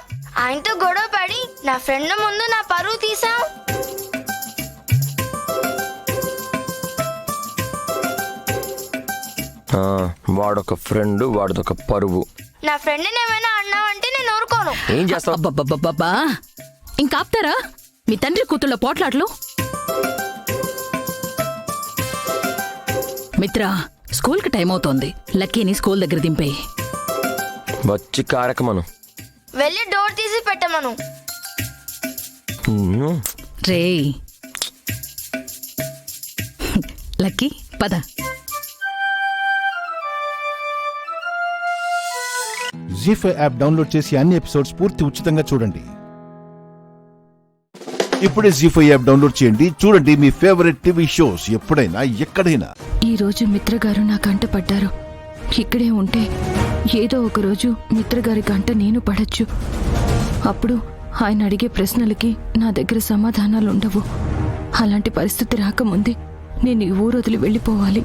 ఆయనతో గొడవ పడి నా ఫ్రెండ్ ముందు నా పరువు తీసావు. వాడొక ఫ్రెండ్, వాడిదొక పరువు. నా ఫ్రెండ్ ఏమైనా అన్నావంటే నేను ఊరుకోను. ఏం చేస్తావు? అబ్బబ్బబ్బబ్బా, ఇంకాపుతారా మీ తండ్రి కూతుళ్ళ పోట్లాట్లు? మిత్రా, స్కూల్కి టైం అవుతోంది. లక్కీని స్కూల్ దగ్గర దింపేయి. వచ్చి కారకమను. వెళ్ళి డోర్ తీసి పెట్టమను. రేయ్ లక్కీ, పద. జీ5 యాప్ డౌన్లోడ్ చేసి అన్ని ఎపిసోడ్స్ పూర్తి ఉచితంగా చూడండి. ఇప్పుడే జీ5 యాప్ డౌన్లోడ్ చేయండి. చూడండి మీ ఫేవరెట్ టీవీ షోస్ ఎప్పుడైనా ఎక్కడైనా. ఈ రోజు మిత్ర గారు నా గంట పడ్డారు. ఇక్కడే ఉంటే ఏదో ఒక రోజు మిత్ర గారి గంట నేను పడచ్చు. అప్పుడు ఆయన అడిగే ప్రశ్నలకి నా దగ్గర సమాధానాలు ఉండవు. అలాంటి పరిస్థితి రాకముందే నేను ఈ ఊరు వదిలి వెళ్ళిపోవాలి.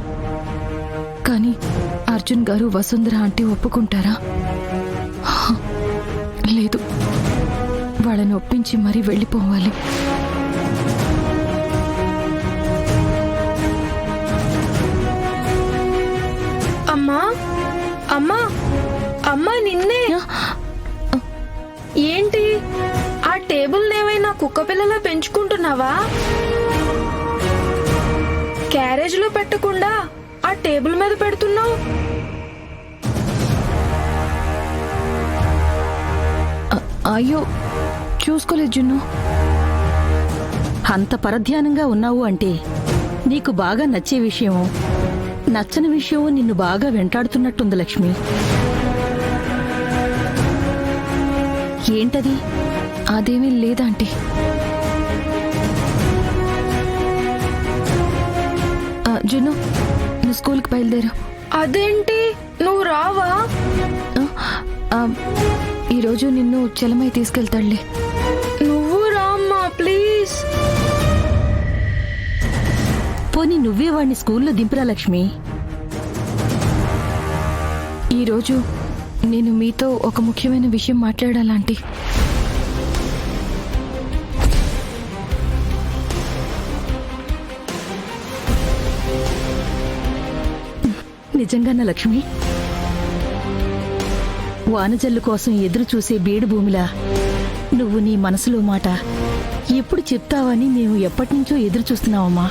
కానీ అర్జున్ గారు వసుంధర ఆంటీ ఒప్పుకుంటారా? లేదు, వాళ్ళని ఒప్పించి మరీ వెళ్ళిపోవాలి. అమ్మా అమ్మా అమ్మా, నిన్నే. ఏంటి ఆ టేబుల్ ఏమైనా కుక్క పిల్లలా పెంచుకుంటున్నావా? క్యారేజ్ లో పెట్టకుండా ఆ టేబుల్ మీద పెడుతున్నావు. అయ్యో, చూసుకోలేదు జున్ను. అంత పరధ్యానంగా ఉన్నావు అంటే నీకు బాగా నచ్చే విషయమో నచ్చని విషయమో నిన్ను బాగా వెంటాడుతున్నట్టుంది లక్ష్మి. ఏంటది? అదేమీ లేదంటీ. జున్ను, నువ్వు స్కూల్కి బయలుదేరు. అదేంటి, నువ్వు రావా? ఈరోజు నిన్ను చలమై తీసుకెళ్తాడులే. నువ్వు రామ్మా ప్లీజ్. పోనీ నువ్వే వాడిని స్కూల్లో దింపురా లక్ష్మి. ఈరోజు నేను మీతో ఒక ముఖ్యమైన విషయం మాట్లాడాలంటీ. నిజంగానా లక్ష్మి? వానజల్లు కోసం ఎదురు చూసే బీడు భూమిలా నువ్వు నీ మనసులో మాట ఎప్పుడు చెప్తావని మేము ఎప్పటినుంచో ఎదురు చూస్తున్నావమ్మా.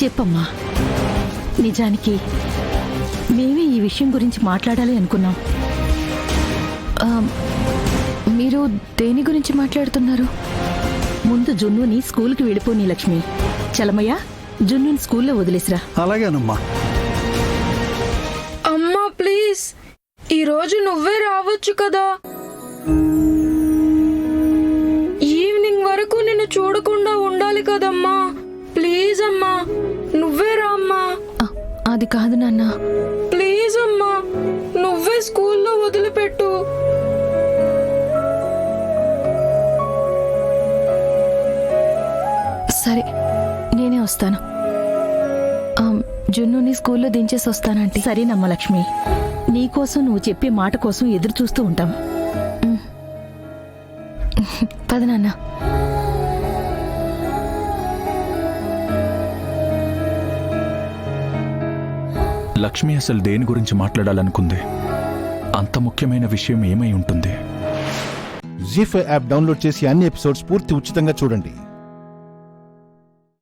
చెప్పమ్మా. నిజానికి మేమే ఈ విషయం గురించి మాట్లాడాలి అనుకున్నాం. మీరు దేని గురించి మాట్లాడుతున్నారు? ముందు జున్నుని స్కూల్కి వెళ్ళిపోని లక్ష్మి. చలమయ్య, జున్నుని స్కూల్లో వదిలేసిరా. అలాగేనమ్మా. అమ్మా ప్లీజ్, ఈరోజు నువ్వే రావచ్చు కదా. ఈవినింగ్ వరకు నిన్ను చూడకుండా ఉండాలి కదమ్మా. ప్లీజ్ అమ్మా, నువ్వే రామ్మా. అది కాదు నాన్న. ప్లీజ్ అమ్మా, నువ్వే స్కూల్లో వదిలిపెట్టు. సరే, నేనే వస్తాను. జున్నుని స్కూల్లో దించేసి వస్తానంటే. సరేనమ్మా లక్ష్మి, నీకోసం నువ్వు చెప్పే మాట కోసం ఎదురు చూస్తూ ఉంటాం. పద నాన్న. లక్ష్మి అసలు దేని గురించి మాట్లాడాలనుకుంది? అంత ముఖ్యమైన విషయం ఏమై ఉంటుంది? జీ5 యాప్ డౌన్లోడ్ చేసి అన్ని ఎపిసోడ్స్ పూర్తి ఉచితంగా చూడండి.